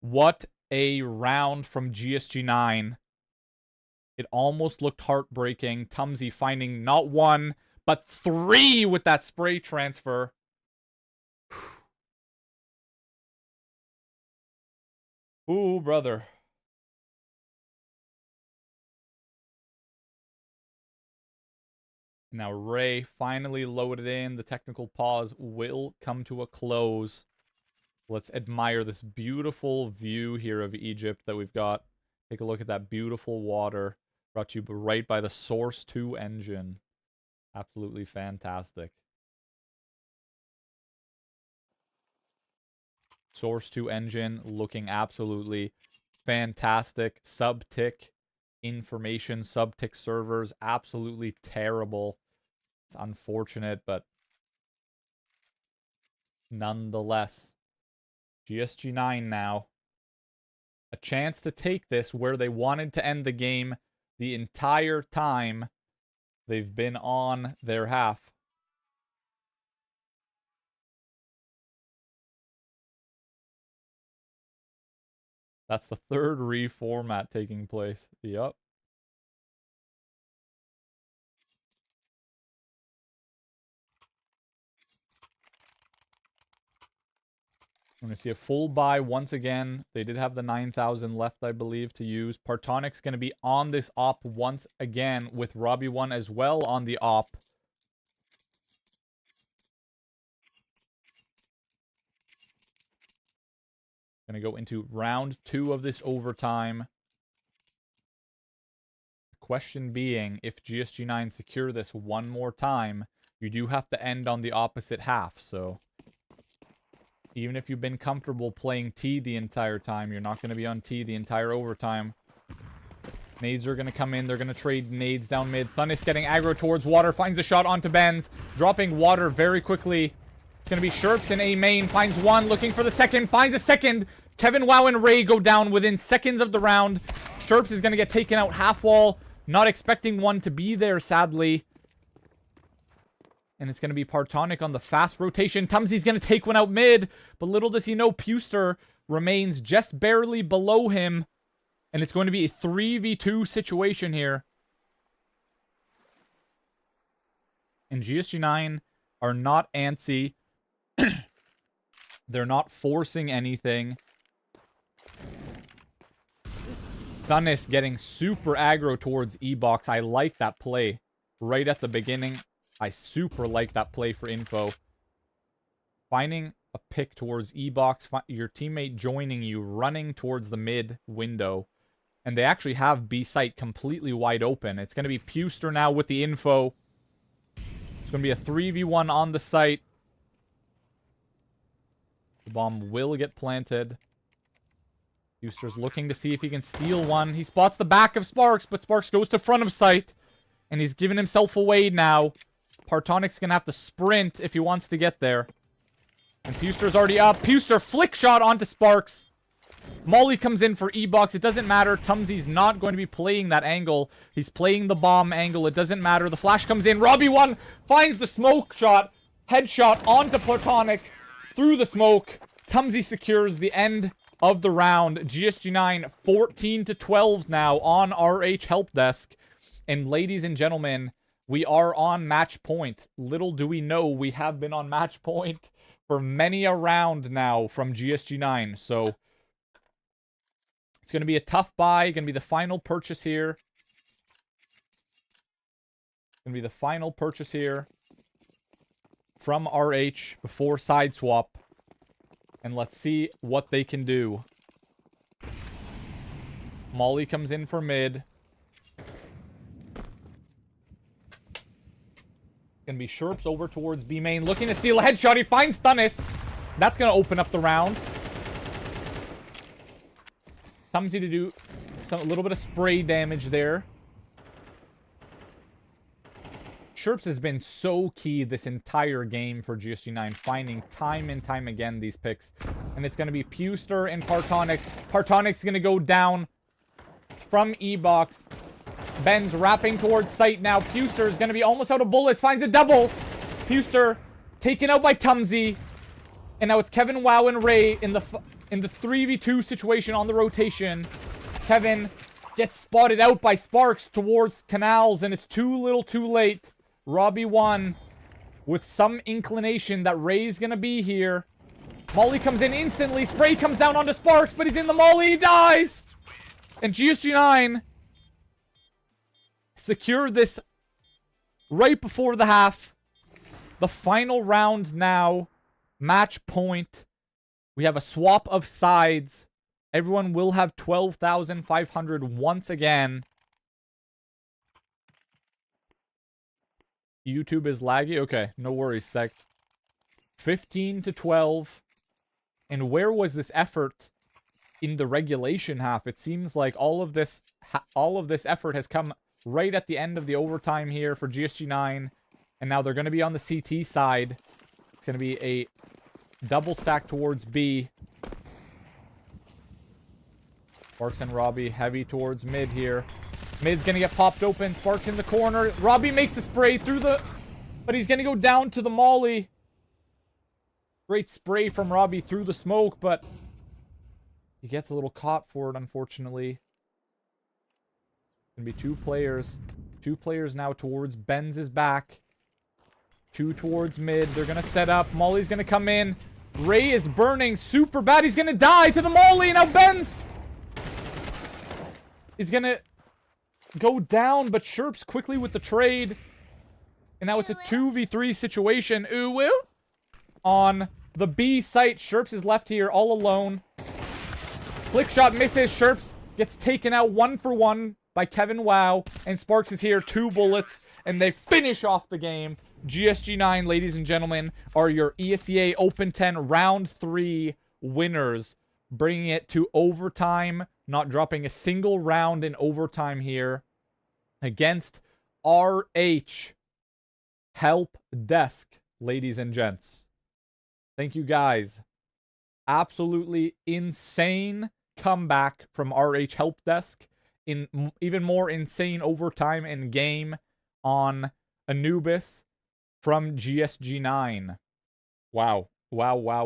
What a round from GSG9. It almost looked heartbreaking. Tumsy finding not one, but three with that spray transfer. Ooh, brother. Now Ray finally loaded in. The technical pause will come to a close. Let's admire this beautiful view here of Egypt that we've got. Take a look at that beautiful water. Brought to you right by the Source 2 engine. Absolutely fantastic. Source 2 engine looking absolutely fantastic. Subtick information, subtick servers, absolutely terrible. It's unfortunate, but nonetheless. GSG9 now. A chance to take this where they wanted to end the game the entire time they've been on their half. That's the third reformat taking place. Yup. I'm going to see a full buy once again. They did have the 9,000 left, I believe, to use. Partonic's going to be on this op once again with Robbie 1 as well on the op. Going to go into round 2 of this overtime. The question being, if GSG9 secure this one more time, you do have to end on the opposite half, so even if you've been comfortable playing T the entire time, you're not going to be on T the entire overtime. Nades are going to come in. They're going to trade nades down mid. Thunnis getting aggro towards water. Finds a shot onto Benz. Dropping water very quickly. It's going to be Sherps in A main. Finds one. Looking for the second. Finds a second. Kevin, Wow, and Ray go down within seconds of the round. Sherps is going to get taken out half wall. Not expecting one to be there, sadly. And it's going to be Partonic on the fast rotation. Tumsy's going to take one out mid. But little does he know, Puster remains just barely below him. And it's going to be a 3v2 situation here. And GSG9 are not antsy. They're not forcing anything. Thunnis getting super aggro towards E-Box. I like that play right at the beginning. I super like that play for info. Finding a pick towards E-Box. Your teammate joining you, running towards the mid window. And they actually have B site completely wide open. It's going to be Puster now with the info. It's going to be a 3v1 on the site. The bomb will get planted. Puster's looking to see if he can steal one. He spots the back of Sparks, but Sparks goes to front of sight. And he's giving himself away now. Partonic's going to have to sprint if he wants to get there. And Puster's already up. Puster flick shot onto Sparks. Molly comes in for E-Box. It doesn't matter. Tumsy's not going to be playing that angle. He's playing the bomb angle. It doesn't matter. The flash comes in. Robbie1 finds the smoke shot. Headshot onto Platonic. Through the smoke. Tumsy secures the end of the round. GSG9 14-12 now on RH Help Desk. And ladies and gentlemen, we are on match point. Little do we know we have been on match point for many a round now from GSG9. So it's going to be a tough buy. Going to be the final purchase here. Going to be the final purchase here from RH before side swap. And let's see what they can do. Molly comes in for mid. Gonna be Sherps over towards B main. Looking to steal a headshot. He finds Thunnis. That's gonna open up the round. Tumsy to do a little bit of spray damage there. Sherps has been so key this entire game for GSG9, finding time and time again these picks. And it's going to be Puster and Partonic. Partonic's going to go down from E-Box. Ben's wrapping towards sight now. Puster is going to be almost out of bullets. Finds a double. Puster taken out by Tumsy. And now it's Kevin, Wow, and Ray in the 3v2 situation on the rotation. Kevin gets spotted out by Sparks towards Canals, and it's too little too late. Robbie1 with some inclination that Ray's gonna be here. Molly comes in instantly. Spray comes down onto Sparks, but he's in the Molly. He dies! And GSG9 secured this right before the half. The final round now. Match point. We have a swap of sides. Everyone will have 12,500 once again. YouTube is laggy? Okay, no worries, sect. 15-12. And where was this effort in the regulation half? It seems like all of this effort has come right at the end of the overtime here for GSG9. And now they're going to be on the CT side. It's going to be a double stack towards B. Sparks and Robbie heavy towards mid here. Mid's gonna get popped open. Sparks in the corner. Robbie makes the spray through the... But he's gonna go down to the Molly. Great spray from Robbie through the smoke, but... he gets a little caught for it, unfortunately. Gonna be two players. Two players now towards Ben's back. Two towards mid. They're gonna set up. Molly's gonna come in. Ray is burning super bad. He's gonna die to the Molly. Now Ben's is gonna go down, but Sherps quickly with the trade. And now it's a 2v3 situation. Ooh, on the B site. Sherps is left here all alone. Flick shot misses. Sherps gets taken out 1-for-1 by Kevin, Wow. And Sparks is here. 2 bullets. And they finish off the game. GSG9, ladies and gentlemen, are your ESEA Open 10 Round 3 winners. Bringing it to overtime. Not dropping a single round in overtime here. Against RH Help Desk, ladies and gents. Thank you guys. Absolutely insane comeback from RH Help Desk. In even more insane overtime in game on Anubis from GSG9. Wow. Wow, wow, wow.